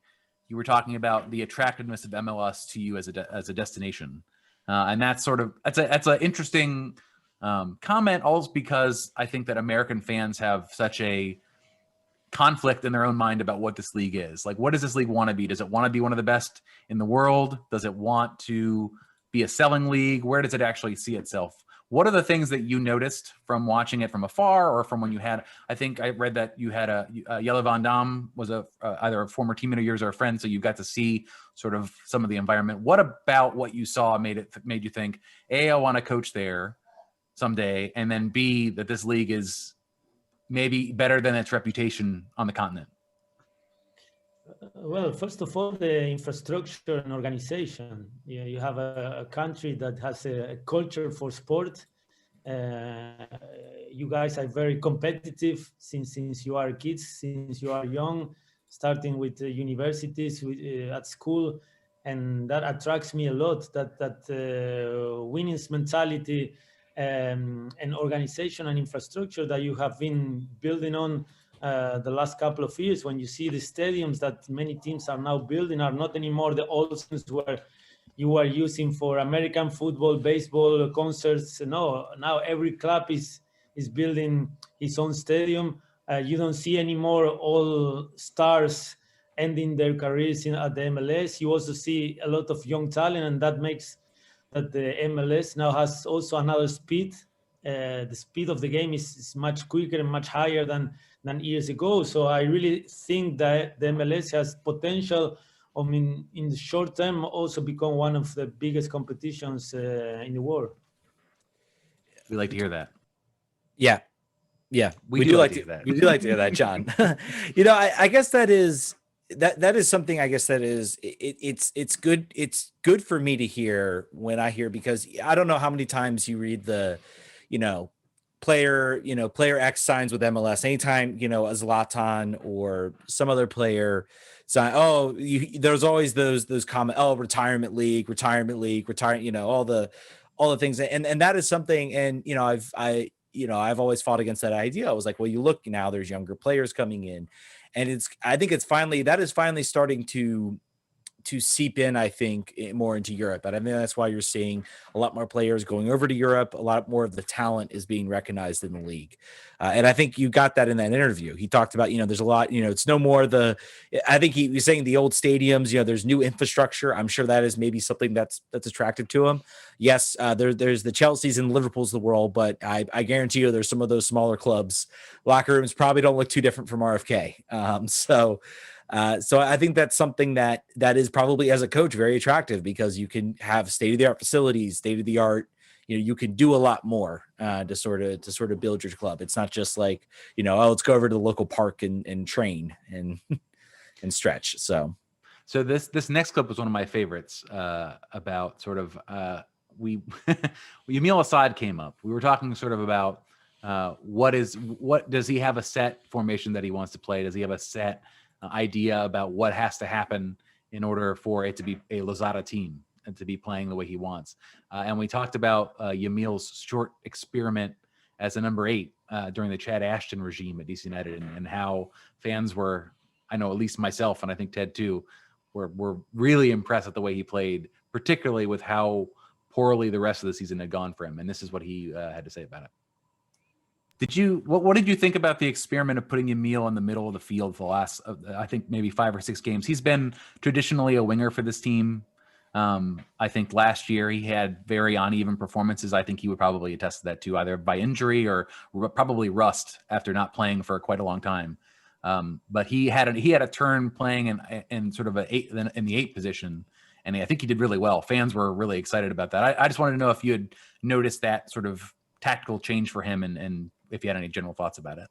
S2: you were talking about the attractiveness of MLS to you as a destination, and that's an interesting comment. Also, because I think that American fans have such a conflict in their own mind about what this league is. Like, what does this league want to be? Does it want to be one of the best in the world? Does it want to be a selling league? Where does it actually see itself? What are the things that you noticed from watching it from afar, or from when you had? I think I read that you had Jelle Van Dam was either a former teammate of yours or a friend, so you got to see sort of some of the environment. What about what you saw made you think, A, I want to coach there someday, and then B, that this league is maybe better than its reputation on the continent?
S3: Well, first of all, the infrastructure and organization. Yeah, you have a country that has a culture for sport. You guys are very competitive since you are kids, since you are young, starting with universities, at school, and that attracts me a lot. That winnings mentality and organization and infrastructure that you have been building on the last couple of years. When you see the stadiums that many teams are now building are not anymore the old ones where you are using for American football, baseball, concerts. No, now every club is building his own stadium. You don't see anymore all stars ending their careers at the MLS. You also see a lot of young talent, and that makes that the MLS now has also another speed. The speed of the game is much quicker and much higher than years ago. So I really think that the MLS has potential. I mean, in the short term, also become one of the biggest competitions in the world.
S2: We like to hear that.
S1: Yeah.
S2: We do like to hear that.
S1: We do like to hear that, John. I guess that is something. I guess that is it's good. It's good for me to hear when I hear, because I don't know how many times you read the, player X signs with MLS. Anytime, a Zlatan or some other player sign, there's always those comment, retirement league, all the things. And that is something. And, I've always fought against that idea. I was like, well, you look now, there's younger players coming in, and I think that is finally starting to seep in, I think, more into Europe. And I think that's why you're seeing a lot more players going over to Europe. A lot more of the talent is being recognized in the league. And I think you got that in that interview. He talked about, there's a lot, it's no more I think he was saying the old stadiums, there's new infrastructure. I'm sure that is maybe something that's attractive to him. Yes, there's the Chelseas and Liverpools of the world, but I guarantee you there's some of those smaller clubs. Locker rooms probably don't look too different from RFK. So I think that's something that is probably, as a coach, very attractive, because you can have state-of-the-art facilities, state-of-the-art, you can do a lot more to sort of build your club. It's not just like, let's go over to the local park and train and stretch. So
S2: this next clip was one of my favorites about sort of Yamil Asad came up. We were talking sort of about what does he have a set formation that he wants to play? Does he have a set idea about what has to happen in order for it to be a Losada team and to be playing the way he wants? And we talked about Yamil's short experiment as a number 8 during the Chad Ashton regime at DC United, and how fans were, I know at least myself, and I think Ted too, were really impressed with the way he played, particularly with how poorly the rest of the season had gone for him. And this is what he had to say about it. What did you think about the experiment of putting Yamil in the middle of the field for the last, I think maybe 5 or 6 games? He's been traditionally a winger for this team. I think last year he had very uneven performances. I think he would probably attest to that too, either by injury or probably rust after not playing for quite a long time. But he had a turn playing in sort of in the 8 position, and I think he did really well. Fans were really excited about that. I just wanted to know if you had noticed that sort of tactical change for him, and if you had any general thoughts about it.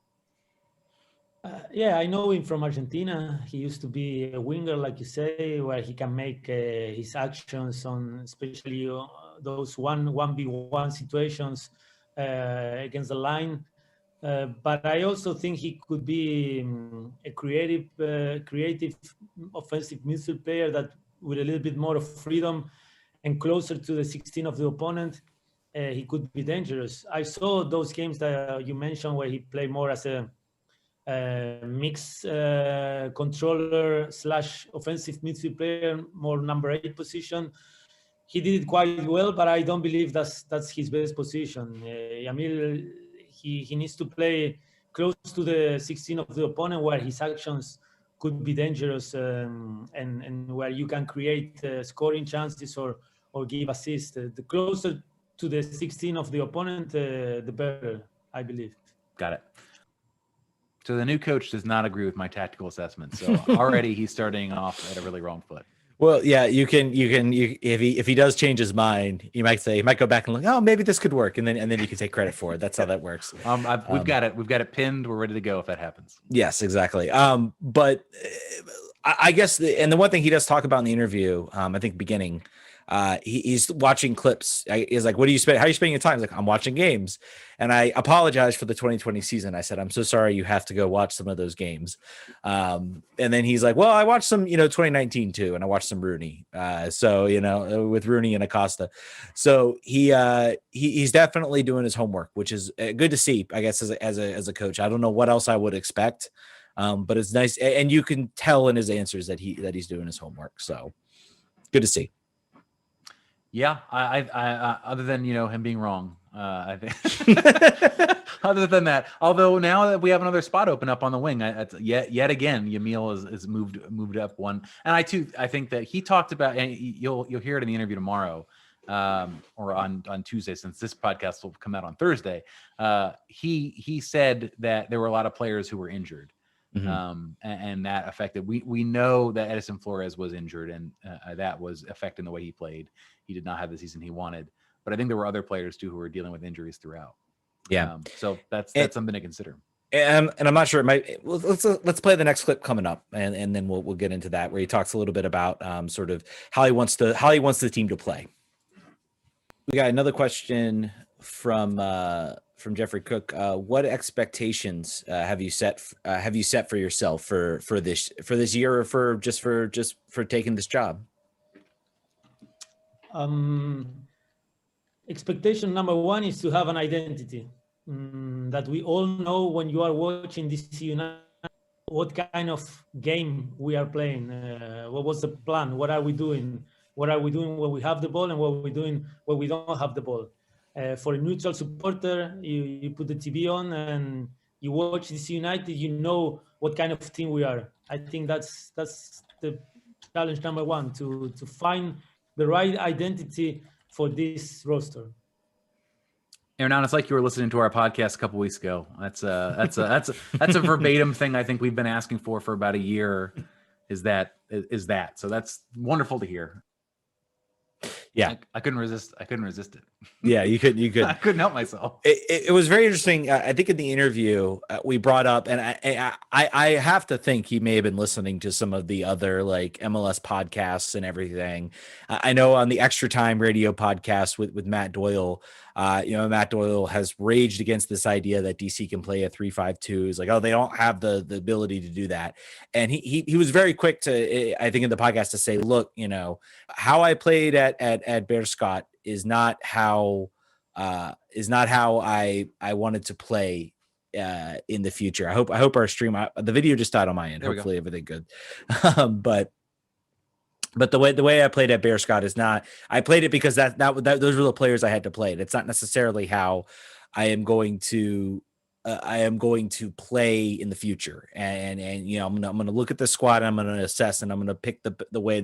S3: Yeah, I know him from Argentina. He used to be a winger, like you say, where he can make his actions on, especially those 1v1 situations against the line. But I also think he could be a creative offensive midfield player that with a little bit more of freedom and closer to the 16 of the opponent. He could be dangerous. I saw those games that you mentioned where he played more as a mixed controller / offensive midfield player, more number 8 position. He did it quite well, but I don't believe that's his best position. Yamil, he needs to play close to the 16 of the opponent, where his actions could be dangerous and where you can create scoring chances or give assists. The closer to the 16 of the opponent, the better, I believe.
S2: Got it. So the new coach does not agree with my tactical assessment. So already he's starting off at a really wrong foot.
S1: Well, yeah, you if he does change his mind, he might go back and look, oh, maybe this could work, and then you can take credit for it. That's how that works.
S2: We've got it pinned. We're ready to go if that happens.
S1: Yes, exactly. But I guess the one thing he does talk about in the interview, I think beginning, he's watching clips. He's like, "What do you spend? How are you spending your time?" He's like, "I'm watching games." And I apologize for the 2020 season. I said, "I'm so sorry. You have to go watch some of those games." And then he's like, "Well, I watched some, 2019 too, and I watched some Rooney. So with Rooney and Acosta. So he's definitely doing his homework, which is good to see. I guess as a coach, I don't know what else I would expect." But it's nice, and you can tell in his answers that he's doing his homework. So good to see.
S2: Yeah, I other than him being wrong, I think. Other than that, although now that we have another spot open up on the wing, yet again, Yamil is moved up one, and I think that he talked about, and you'll hear it in the interview tomorrow, or on Tuesday, since this podcast will come out on Thursday. He said that there were a lot of players who were injured.
S1: Mm-hmm.
S2: And that affected. We know that Edison Flores was injured, and that was affecting the way he played. He did not have the season he wanted, but I think there were other players too who were dealing with injuries throughout.
S1: Yeah,
S2: so that's something to consider.
S1: And I'm not sure it might. Let's play the next clip coming up, and then we'll get into that, where he talks a little bit about sort of how he wants the team to play. We got another question from Jeffrey Cook. What expectations have you set for yourself for this year, or for taking this job?
S3: Expectation number one is to have an identity, that we all know when you are watching DC United what kind of game we are playing. What was the plan? What are we doing? What are we doing when we have the ball, and what are we doing when we don't have the ball? For a neutral supporter, you put the TV on and you watch DC United, you know what kind of team we are. I think that's the challenge number one, to find the right identity for this roster.
S2: Hernán, it's like you were listening to our podcast a couple weeks ago. That's a verbatim thing I think we've been asking for about a year. Is that so? That's wonderful to hear.
S1: Yeah,
S2: I couldn't resist it.
S1: Yeah, you could.
S2: I couldn't help myself.
S1: It was very interesting. I think in the interview we brought up, and I have to think he may have been listening to some of the other like MLS podcasts and everything. I know on the Extra Time radio podcast with Matt Doyle, Matt Doyle has raged against this idea that DC can play a 3-5-2. He's like, oh, they don't have the ability to do that. And he was very quick to, I think in the podcast, to say, look, how I played at Bear Scott is not how I wanted to play in the future. I hope our stream, the video just died on my end. Hopefully everything good. But the way I played at Bear Scott is not, I played it because that those were the players I had to play. It's not necessarily how I am going to play in the future. And I'm gonna look at the squad, and I'm gonna assess, and I'm gonna pick the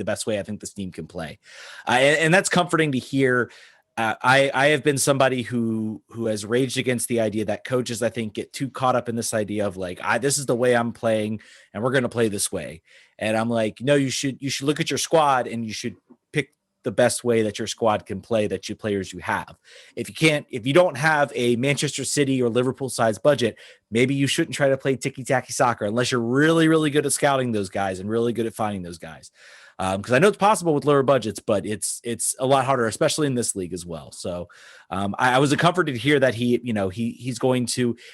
S1: best way I think this team can play. And that's comforting to hear. I have been somebody who has raged against the idea that coaches, I think, get too caught up in this idea of like, this is the way I'm playing, and we're going to play this way. And I'm like, no, you should look at your squad, and you should pick the best way that your squad can play, that you players you have. If you don't have a Manchester City or Liverpool sized budget, maybe you shouldn't try to play ticky-tacky soccer unless you're really, really good at scouting those guys and really good at finding those guys. Because I know it's possible with lower budgets, but it's a lot harder, especially in this league as well. So I was comforted to hear that he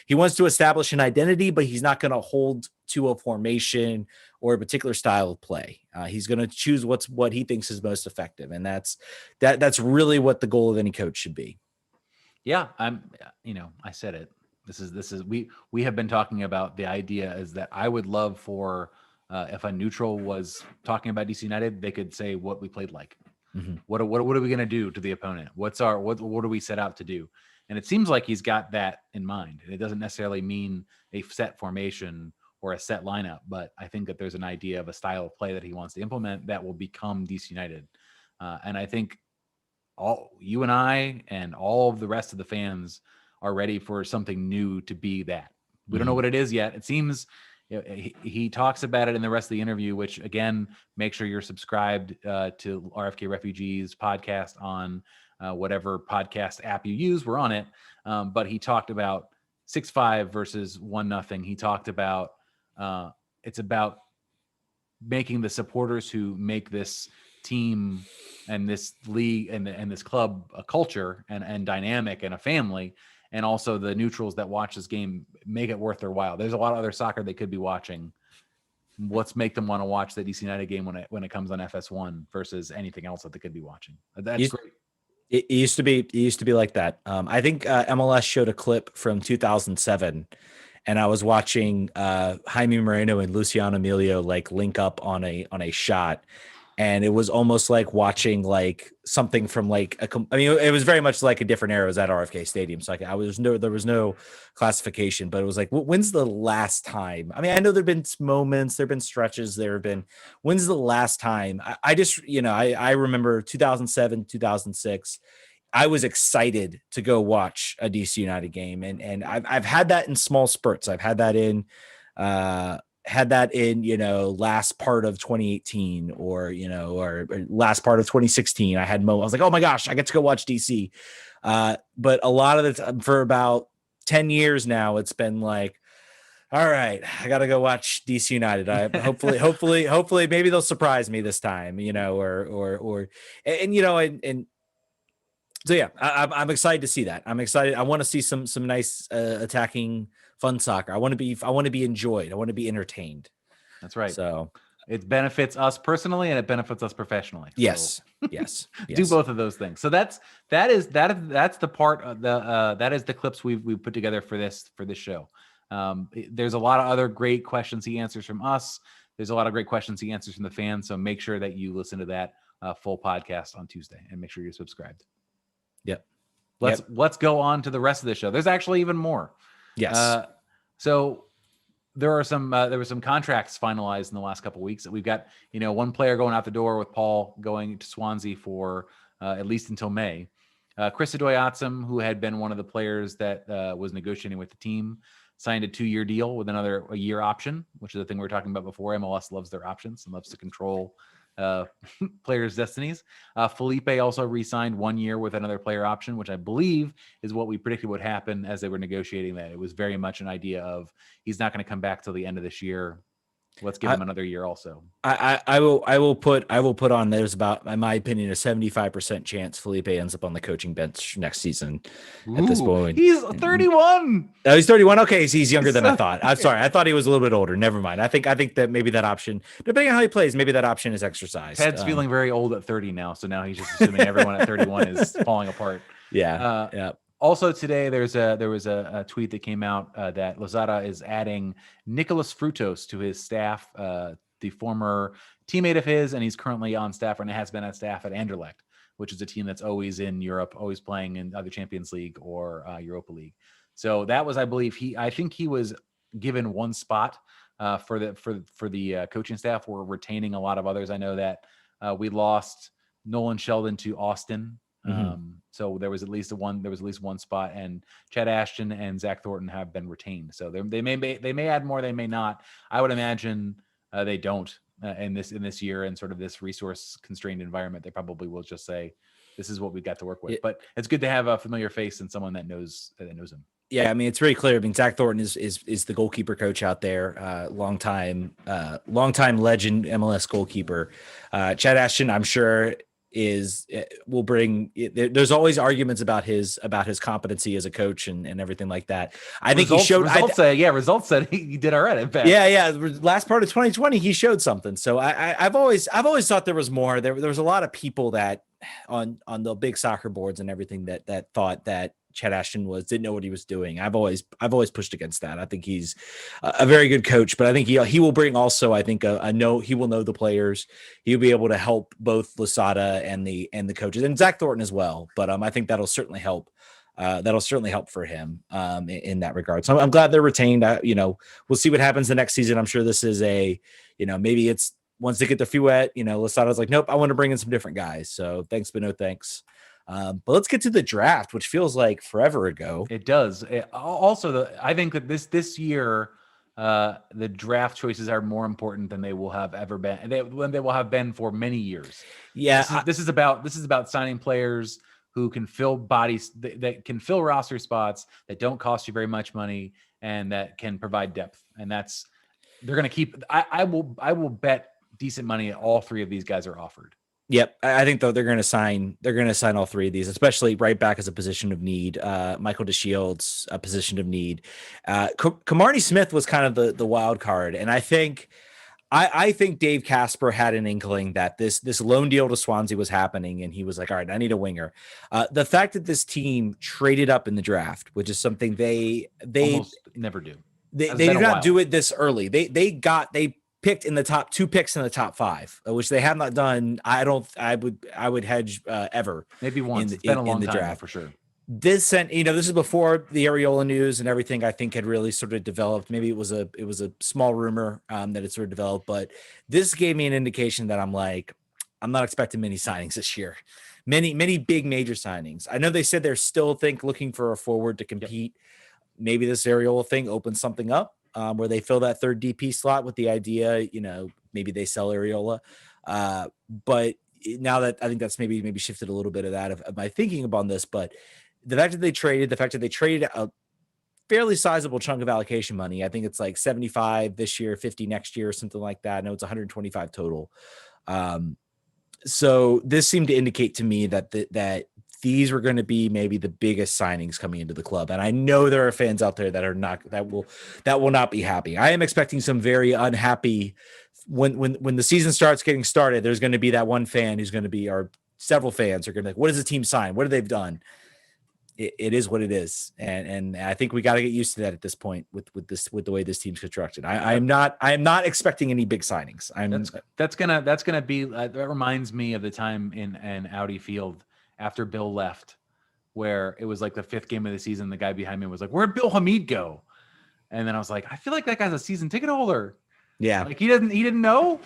S1: wants to establish an identity, but he's not going to hold to a formation or a particular style of play. He's going to choose what he thinks is most effective, and that's really what the goal of any coach should be.
S2: Yeah, I said it. This is we have been talking about the idea is that I would love for. If a neutral was talking about DC United, they could say what we played like. Mm-hmm. What are we going to do to the opponent? What do we set out to do? And it seems like he's got that in mind. It doesn't necessarily mean a set formation or a set lineup, but I think that there's an idea of a style of play that he wants to implement that will become DC United. And I think you and I and all of the rest of the fans are ready for something new to be that. We don't know what it is yet. It seems he talks about it in the rest of the interview, which again, make sure you're subscribed to RFK Refugees podcast on whatever podcast app you use. We're on it. But he talked about 6-5 versus 1-0. He talked about it's about making the supporters who make this team and this league and this club a culture and dynamic and a family, and also the neutrals that watch this game make it worth their while. There's a lot of other soccer they could be watching. Let's make them want to watch the DC United game when it comes on FS1 versus anything else that they could be watching. That's great.
S1: It used to be like that. I think MLS showed a clip from 2007, and I was watching Jaime Moreno and Luciano Emilio like link up on a shot, and it was almost like watching like something from like it was very much like a different era. It was at RFK Stadium, so like there was no classification, but it was like, when's the last time? I mean, I know there've been moments, there've been stretches, when's the last time? I just I remember 2007, 2006. I was excited to go watch a DC United game, and I've had that in small spurts. I've had that in last part of 2018 or last part of 2016. I was like, oh my gosh, I get to go watch DC. But a lot of the time, for about 10 years now, it's been like, all right, I got to go watch DC United. Hopefully maybe they'll surprise me this time, so yeah, I'm excited to see that. I'm excited. I want to see some nice attacking, fun soccer. I want to be enjoyed. I want to be entertained.
S2: That's right.
S1: So
S2: it benefits us personally and it benefits us professionally.
S1: Yes. Yes.
S2: Do both of those things. So that's the part of that is the clips we've put together for this show. There's a lot of other great questions he answers from us. There's a lot of great questions he answers from the fans. So make sure that you listen to that full podcast on Tuesday, and make sure you're subscribed.
S1: Yep.
S2: Let's go on to the rest of the show. There's actually even more.
S1: Yes.
S2: So there were some contracts finalized in the last couple of weeks that we've got, one player going out the door with Paul going to Swansea for at least until May. Chris Adoyatsum, who had been one of the players that was negotiating with the team, signed a 2-year deal with a year option, which is the thing we were talking about before. MLS loves their options and loves to control players' destinies. Felipe also re-signed 1 year with another player option, which I believe is what we predicted would happen as they were negotiating that. It was very much an idea of he's not going to come back till the end of this year. Let's give him another year also.
S1: I will put on, there's about, in my opinion, a 75% chance Felipe ends up on the coaching bench next season. At this point,
S2: he's 31.
S1: Oh, he's 31. Okay, so he's younger than I thought. I'm sorry, I thought he was a little bit older. Never mind. I think that maybe that option, depending on how he plays, maybe that option is exercised.
S2: Ted's feeling very old at 30 now, so now he's just assuming everyone at 31 is falling apart.
S1: Yeah. Yeah.
S2: Also today, there was a tweet that came out that Losada is adding Nicholas Frutos to his staff, the former teammate of his, and he's currently on staff and has been on staff at Anderlecht, which is a team that's always in Europe, always playing in either Champions League or Europa League. So that was, I believe, I think he was given one spot for the coaching staff. We're retaining a lot of others. I know that we lost Nolan Sheldon to Austin. So there was at least one spot, and Chad Ashton and Zach Thornton have been retained. So they may add more, they may not. I would imagine they don't in this year and sort of this resource constrained environment. They probably will just say, this is what we've got to work with. But it's good to have a familiar face and someone that knows him.
S1: Yeah, I mean, it's very clear. I mean, Zach Thornton is the goalkeeper coach out there, longtime legend MLS goalkeeper. Chad Ashton, I'm sure, will bring. There's always arguments about his competency as a coach and everything like that. I think he showed.
S2: Results said he did all right. In fact.
S1: Yeah. Last part of 2020, he showed something. So I've always thought there was more. There was a lot of people that on the big soccer boards and everything that thought that Chad Ashton didn't know what he was doing. I've always pushed against that. I think he's a very good coach, but I think he will bring also, I think he will know the players. He'll be able to help both Losada and the coaches and Zach Thornton as well. But I think that'll certainly help. That'll certainly help for him in that regard. So I'm glad they're retained. We'll see what happens the next season. I'm sure this is maybe it's once they get their feet wet, Losada's like, nope, I want to bring in some different guys. So thanks, but no thanks. But let's get to the draft, which feels like forever ago.
S2: It does. I think that this year, the draft choices are more important than they will have ever been. They will have been for many years.
S1: Yeah,
S2: This is about signing players who can fill bodies that can fill roster spots that don't cost you very much money and that can provide depth. And they're going to keep. I will bet decent money that all three of these guys are offered.
S1: Yep, I think though they're going to sign all three of these, especially right back as a position of need. Michael DeShields, a position of need. Kamari Smith was kind of the wild card, and I think Dave Casper had an inkling that this loan deal to Swansea was happening, and he was like, "All right, I need a winger." The fact that this team traded up in the draft, which is something they
S2: almost never do.
S1: They do not do it this early. They picked in the top 2 picks in the top 5, which they have not done. I would hedge ever.
S2: Maybe once. It's been a long time draft for sure.
S1: This is before the Areola news and everything, I think, had really sort of developed. Maybe it was a small rumor that it sort of developed, but this gave me an indication that I'm not expecting many signings this year. Many big major signings. I know they said they're still looking for a forward to compete. Yep. Maybe this Areola thing opens something up where they fill that third DP slot with the idea, maybe they sell Areola. But now that I think that's maybe shifted a little bit of that of my thinking upon this, but the fact that they traded a fairly sizable chunk of allocation money. I think it's like 75 this year, 50 next year, or something like that. I know it's 125 total. So this seemed to indicate to me that these were going to be maybe the biggest signings coming into the club. And I know there are fans out there that will not be happy. I am expecting some very unhappy when the season starts getting started. There's going to be that one fan who's going to be, or several fans are going to be like, what does the team sign? What have they done? It is what it is. And I think we got to get used to that at this point with the way this team's constructed. I am not expecting any big signings.
S2: That's gonna be, that reminds me of the time in Audi Field after Bill left, where it was like the 5th game of the season. The guy behind me was like, where'd Bill Hamid go? And then I was like, I feel like that guy's a season ticket holder.
S1: Yeah.
S2: Like he didn't know.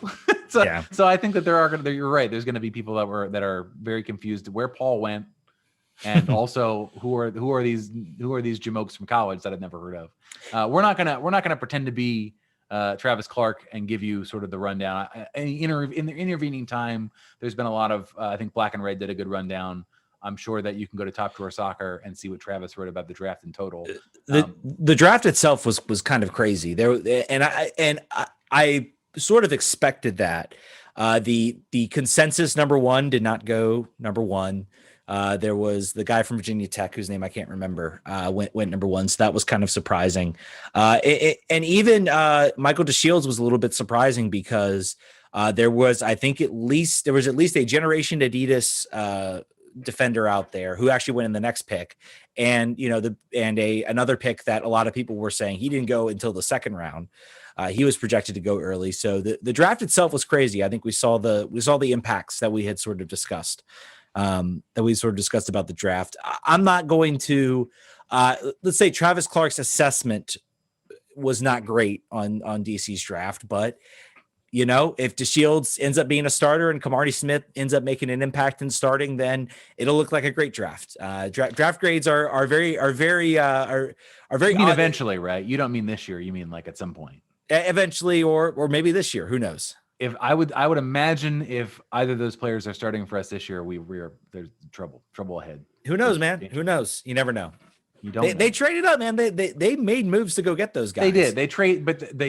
S2: So I think that you're right. There's going to be people that are very confused where Paul went. And also who are these jamokes from college that I've never heard of. We're not gonna pretend to be Travis Clark and give you sort of the rundown. In the intervening time, there's been a lot of I think Black and Red did a good rundown. I'm sure that you can go to Top Drawer Soccer and see what Travis wrote about the draft in total.
S1: The draft itself was kind of crazy. I sort of expected that. The consensus number 1 did not go number 1. There was the guy from Virginia Tech whose name I can't remember, went number 1. So that was kind of surprising. And even Michael DeShields was a little bit surprising because there was at least a Generation Adidas defender out there who actually went in the next pick. And, another pick that a lot of people were saying he didn't go until the 2nd round. He was projected to go early. So the draft itself was crazy. I think we saw the impacts that we had sort of discussed. About the draft. I'm not going to, let's say Travis Clark's assessment was not great on DC's draft, but if DeShields ends up being a starter and Kamari Smith ends up making an impact in starting, then it'll look like a great draft. Draft grades are very. You
S2: mean eventually, right? You don't mean this year. You mean like at some point.
S1: Eventually, or maybe this year. Who knows?
S2: If I would imagine if either of those players are starting for us this year, there's trouble ahead.
S1: Who knows, man? Who knows? You never know.
S2: You don't.
S1: They traded up, man. They made moves to go get those guys.
S2: They did. They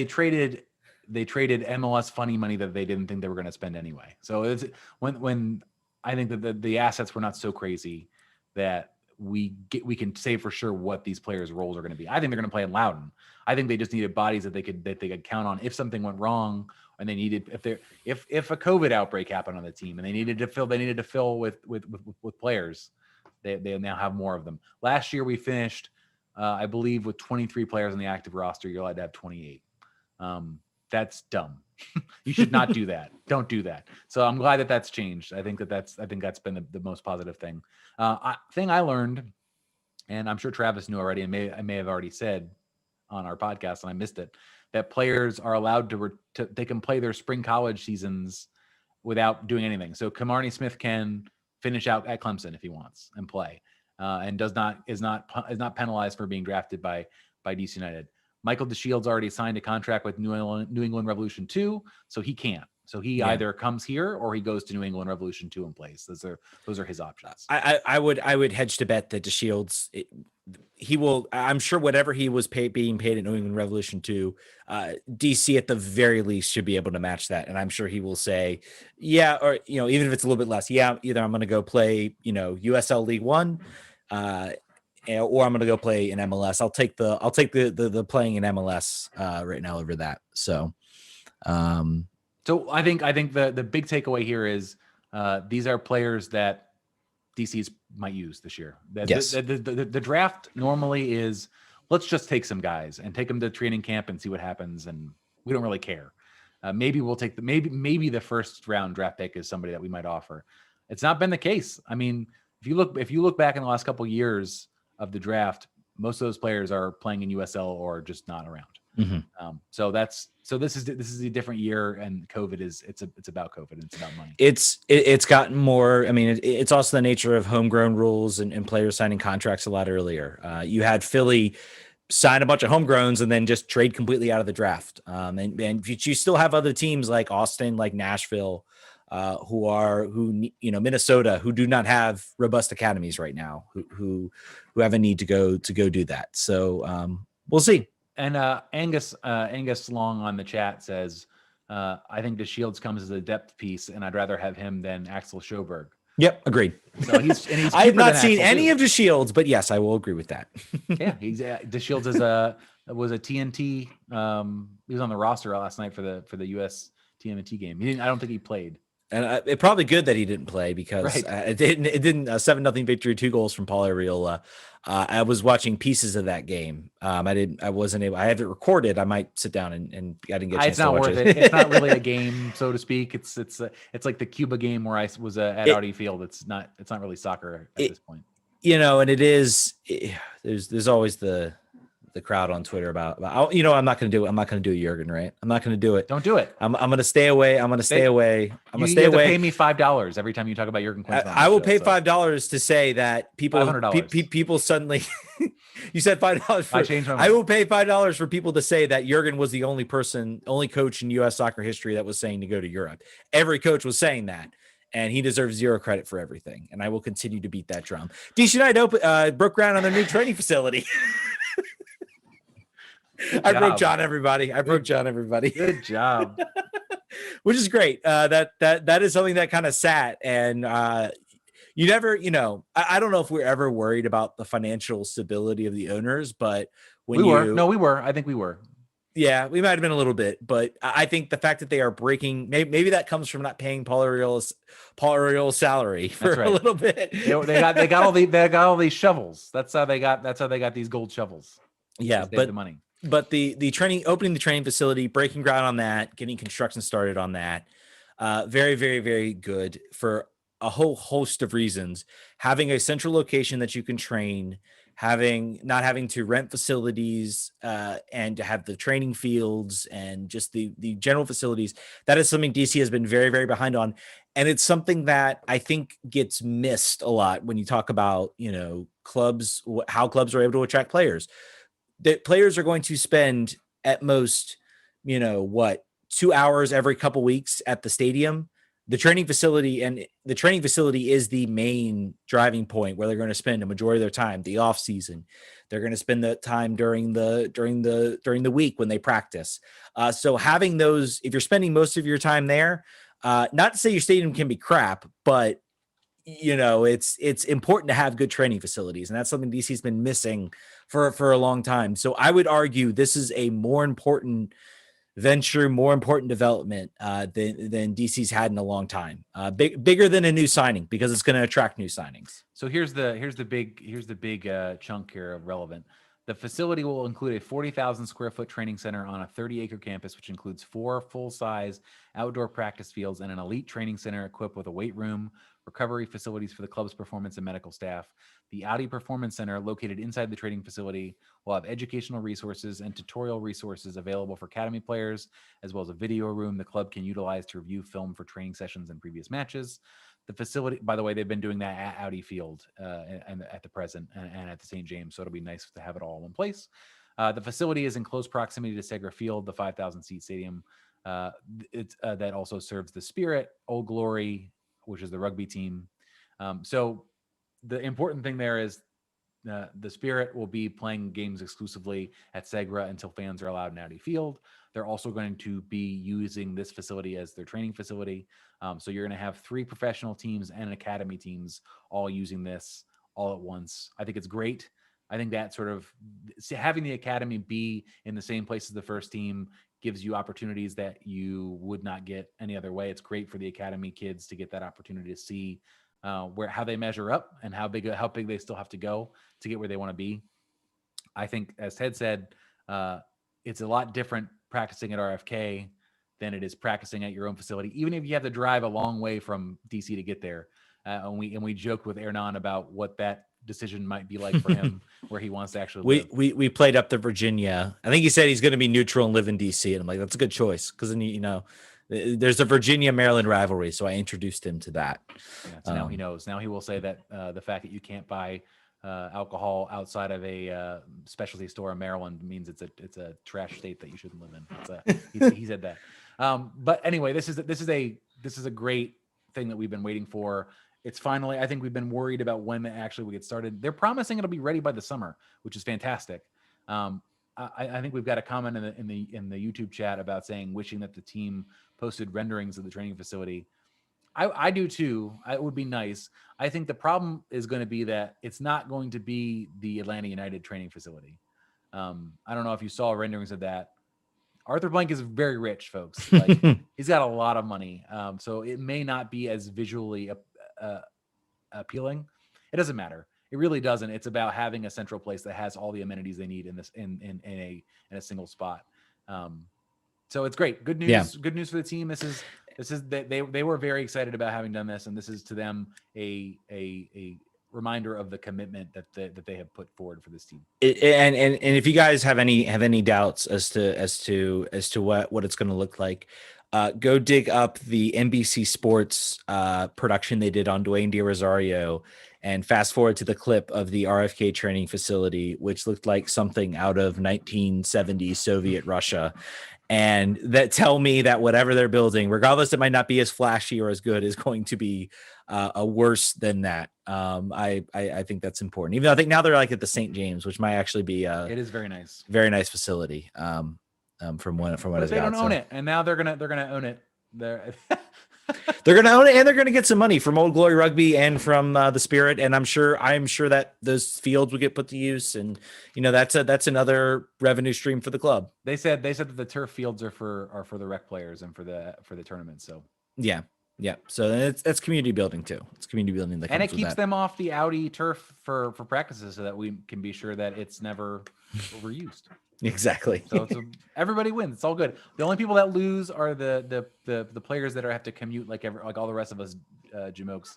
S2: traded MLS funny money that they didn't think they were going to spend anyway. So it's when I think that the assets were not so crazy that we can say for sure what these players' roles are going to be. I think they're going to play in Loudoun. I think they just needed bodies that they could count on if something went wrong. And they needed if a COVID outbreak happened on the team and they needed to fill with players, they now have more of them. Last year we finished, I believe, with 23 players on the active roster. You're allowed to have 28. That's dumb. You should not do that. Don't do that. So I'm glad that that's changed. I think that's been the most positive thing. Thing I learned, and I'm sure Travis knew already, and I may have already said on our podcast, and I missed it, that players are allowed they can play their spring college seasons without doing anything. So Kamari Smith can finish out at Clemson if he wants and play, and is not penalized for being drafted by DC United. Michael DeShields already signed a contract with New England Revolution 2, so he can't. So he either comes here or he goes to New England Revolution 2 in place. Those are his options.
S1: I would hedge to bet that DeShields, he will. I'm sure whatever he was being paid at New England Revolution 2, DC at the very least should be able to match that. And I'm sure he will say, yeah, or even if it's a little bit less, yeah, either I'm going to go play USL League One, or I'm going to go play in MLS. I'll take the playing in MLS right now over that. So,
S2: So I think the big takeaway here is these are players that DCs might use this year. The draft normally is, let's just take some guys and take them to training camp and see what happens, and we don't really care. Maybe we'll take maybe the first round draft pick is somebody that we might offer. It's not been the case. I mean, if you look back in the last couple of years of the draft, most of those players are playing in USL or just not around.
S1: Mm-hmm.
S2: So this is a different year, and COVID it's about COVID. It's about money.
S1: It's gotten more. I mean, it's also the nature of homegrown rules and players signing contracts a lot earlier. You had Philly sign a bunch of homegrowns and then just trade completely out of the draft. And you still have other teams like Austin, like Nashville, Minnesota, who do not have robust academies right now, who have a need to go do that. So we'll see.
S2: And Angus Long on the chat says, I think DeShields comes as a depth piece, and I'd rather have him than Axel Sjoberg.
S1: Yep, agreed.
S2: So he's
S1: I have not seen any of DeShields, but yes, I will agree with that.
S2: Yeah, he's DeShields was a TNT. He was on the roster last night for the US TNT game. I don't think he played.
S1: And it's probably good that he didn't play because it didn't 7-0 victory, 2 goals from Paul Arriola. I was watching pieces of that game. I wasn't able. I have it recorded. I might sit down and I didn't get a chance to watch it.
S2: It's not really a game, so to speak. It's like the Cuba game where I was at Audi Field. It's not really soccer at this point. And
S1: it is. There's always the crowd on Twitter about I'm not going to do it. I'm not going to do it, Jurgen, right? I'm not going to do it.
S2: Don't do it.
S1: I'm going to stay away. I'm going to stay away. I'm going to stay away.
S2: Pay me $5 every time you talk about Jurgen Klinsmann.
S1: I will pay $5 to say that people suddenly. You said $5.
S2: I changed my mind.
S1: I will pay $5 for people to say that Jurgen was the only coach in U.S. soccer history that was saying to go to Europe. Every coach was saying that. And he deserves 0 credit for everything. And I will continue to beat that drum. DC United broke ground on their new training facility. I broke John, everybody.
S2: Good job.
S1: Which is great. That is something that kind of sat, and you never, I don't know if we're ever worried about the financial stability of the owners, but
S2: we were. I think we were.
S1: Yeah, we might have been a little bit, but I think the fact that they are breaking, maybe that comes from not paying Paul Arriola's salary for a little bit.
S2: They got all these shovels. That's how they got these gold shovels.
S1: Yeah,
S2: but the money.
S1: But the opening the training facility, breaking ground on that, getting construction started on that, very, very, very good for a whole host of reasons. Having a central location that you can train, not having to rent facilities, and to have the training fields and just the general facilities, that is something DC has been very, very behind on. And it's something that I think gets missed a lot when you talk about, clubs, how clubs are able to attract players. That players are going to spend at most, 2 hours every couple weeks at the stadium. The training facility is the main driving point where they're going to spend a majority of their time. The off season, they're going to spend the time during the week when they practice. So having those, if you're spending most of your time there, not to say your stadium can be crap, but it's important to have good training facilities, and that's something DC's been missing for a long time. So I would argue this is a more important venture, more important development than DC's had in a long time. Bigger than a new signing because it's going to attract new signings.
S2: So here's the big chunk here of relevant. The facility will include a 40,000 square foot training center on a 30-acre campus, which includes 4 full-size outdoor practice fields and an elite training center equipped with a weight room, recovery facilities for the club's performance and medical staff. The Audi Performance Center, located inside the training facility, will have educational resources and tutorial resources available for academy players, as well as a video room the club can utilize to review film for training sessions and previous matches. The facility, by the way, they've been doing that at Audi Field and at the present and at the St. James, so it'll be nice to have it all in place. The facility is in close proximity to Segra Field, the 5,000 seat stadium. That also serves the Spirit, Old Glory, which is the rugby team. So the important thing there is the Spirit will be playing games exclusively at Segra until fans are allowed in Audi Field. They're also going to be using this facility as their training facility. So you're going to have 3 professional teams and academy teams all using this all at once. I think it's great. I think that sort of having the academy be in the same place as the first team gives you opportunities that you would not get any other way. It's great for the academy kids to get that opportunity to see how they measure up and how big they still have to go to get where they want to be. I think, as Ted said, it's a lot different practicing at RFK than it is practicing at your own facility, even if you have to drive a long way from DC to get there. And we joked with Hernán about what that decision might be like for him, where he wants to actually live.
S1: We played up to Virginia. I think he said he's going to be neutral and live in DC, and I'm like, that's a good choice, because then there's a Virginia Maryland rivalry, so I introduced him to that.
S2: Yeah, so now he knows. Now he will say that the fact that you can't buy alcohol outside of a specialty store in Maryland means it's a trash state that you shouldn't live in. He said that. But anyway, this is a great thing that we've been waiting for. It's finally, I think we've been worried about when actually we get started. They're promising it'll be ready by the summer, which is fantastic. I think we've got a comment in the YouTube chat about saying, wishing that the team posted renderings of the training facility. I do too. It would be nice. I think the problem is going to be that it's not going to be the Atlanta United training facility. I don't know if you saw renderings of that. Arthur Blank is very rich, folks. Like, he's got a lot of money. So it may not be as visually appealing. It doesn't matter. It really doesn't. It's about having a central place that has all the amenities they need in a single spot. So it's great. Good news. Yeah. Good news for the team. This is they were very excited about having done this, and this is to them a reminder of the commitment that they have put forward for this team.
S1: And if you guys have any doubts as to what it's going to look like, go dig up the NBC Sports production they did on Dwayne De Rosario, and fast forward to the clip of the RFK training facility, which looked like something out of 1970s Soviet Russia. And that tell me that whatever they're building, regardless, it might not be as flashy or as good, is going to be a worse than that. I think that's important. Even though I think now they're like at the St. James, which might actually be
S2: it is very nice
S1: facility. From what
S2: they don't own it, and now they're gonna own it.
S1: They're gonna own it, and they're gonna get some money from Old Glory Rugby and from the Spirit, and I'm sure that those fields will get put to use, and that's another revenue stream for the club.
S2: They said that the turf fields are for the rec players and for the tournament. So
S1: yeah. So it's community building too. It's community building that,
S2: and it keeps them off the Audi turf for practices, so that we can be sure that it's never overused.
S1: Exactly.
S2: So everybody wins. It's all good. The only people that lose are the players that have to commute like all the rest of us jamokes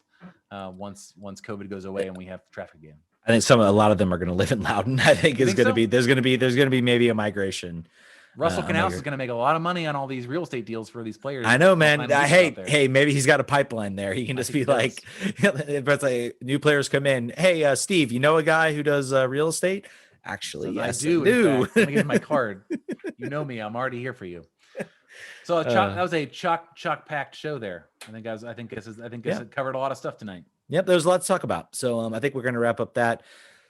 S2: once COVID goes away and we have traffic again.
S1: I think a lot of them are going to live in Loudon. I think there's going to be maybe a migration.
S2: Russell Canals is going to make a lot of money on all these real estate deals for these players.
S1: I know, man. Hey, maybe he's got a pipeline there. He can just be like, but like new players come in. Hey, Steve, you know a guy who does real estate? Actually, yes,
S2: I do. Let me get my card. You know me. I'm already here for you. So that was a chock packed show there. I think this covered a lot of stuff tonight.
S1: Yep, there's a lot to talk about. So I think we're going to wrap up that.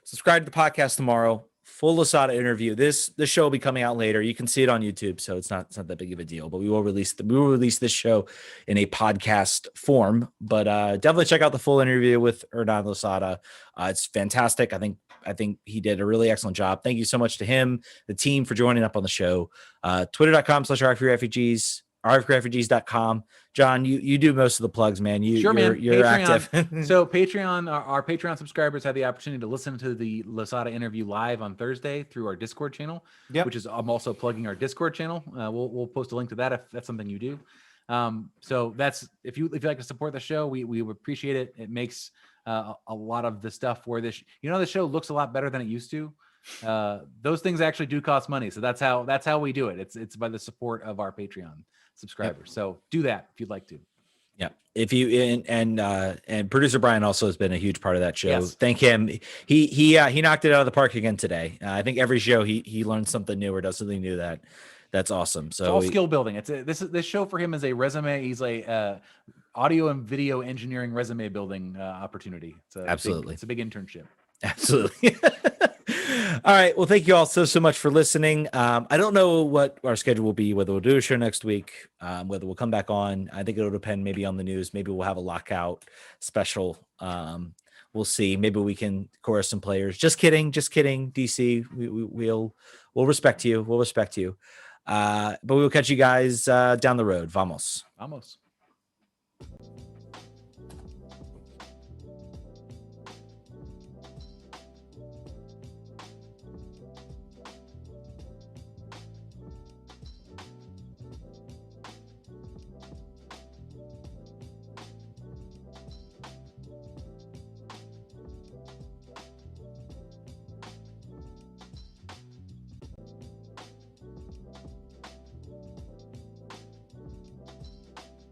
S1: Subscribe to the podcast tomorrow. Full Losada interview. This show will be coming out later. You can see it on YouTube, so it's not that big of a deal. But we will release this show in a podcast form. But definitely check out the full interview with Hernán Losada. It's fantastic. I think he did a really excellent job. Thank you so much to him, the team, for joining up on the show. Twitter.com/RFKRefugees, RFKRefugees.com. John, you do most of the plugs, man. You're active.
S2: So Patreon, our Patreon subscribers have the opportunity to listen to the Losada interview live on Thursday through our Discord channel, which is, I'm also plugging our Discord channel. We'll post a link to that if that's something you do. So that's, if you like to support the show, we appreciate it. It makes a lot of the stuff where the show looks a lot better than it used to. Those things actually do cost money. So that's how we do it. It's by the support of our Patreon subscribers. So do that if you'd like to.
S1: Yeah. If you and producer Brian also has been a huge part of that show.
S2: Yes.
S1: Thank him. He knocked it out of the park again today. I think every show he learns something new or does something new that's awesome. So
S2: it's all skill building. This show for him is a resume. He's a audio and video engineering resume building opportunity.
S1: Absolutely.
S2: It's a big internship.
S1: Absolutely. All right. Well, thank you all so much for listening. I don't know what our schedule will be, whether we'll do a show next week, whether we'll come back on. I think it'll depend maybe on the news. Maybe we'll have a lockout special. We'll see. Maybe we can chorus some players. Just kidding. DC, we'll respect you. But we'll catch you guys down the road. Vamos.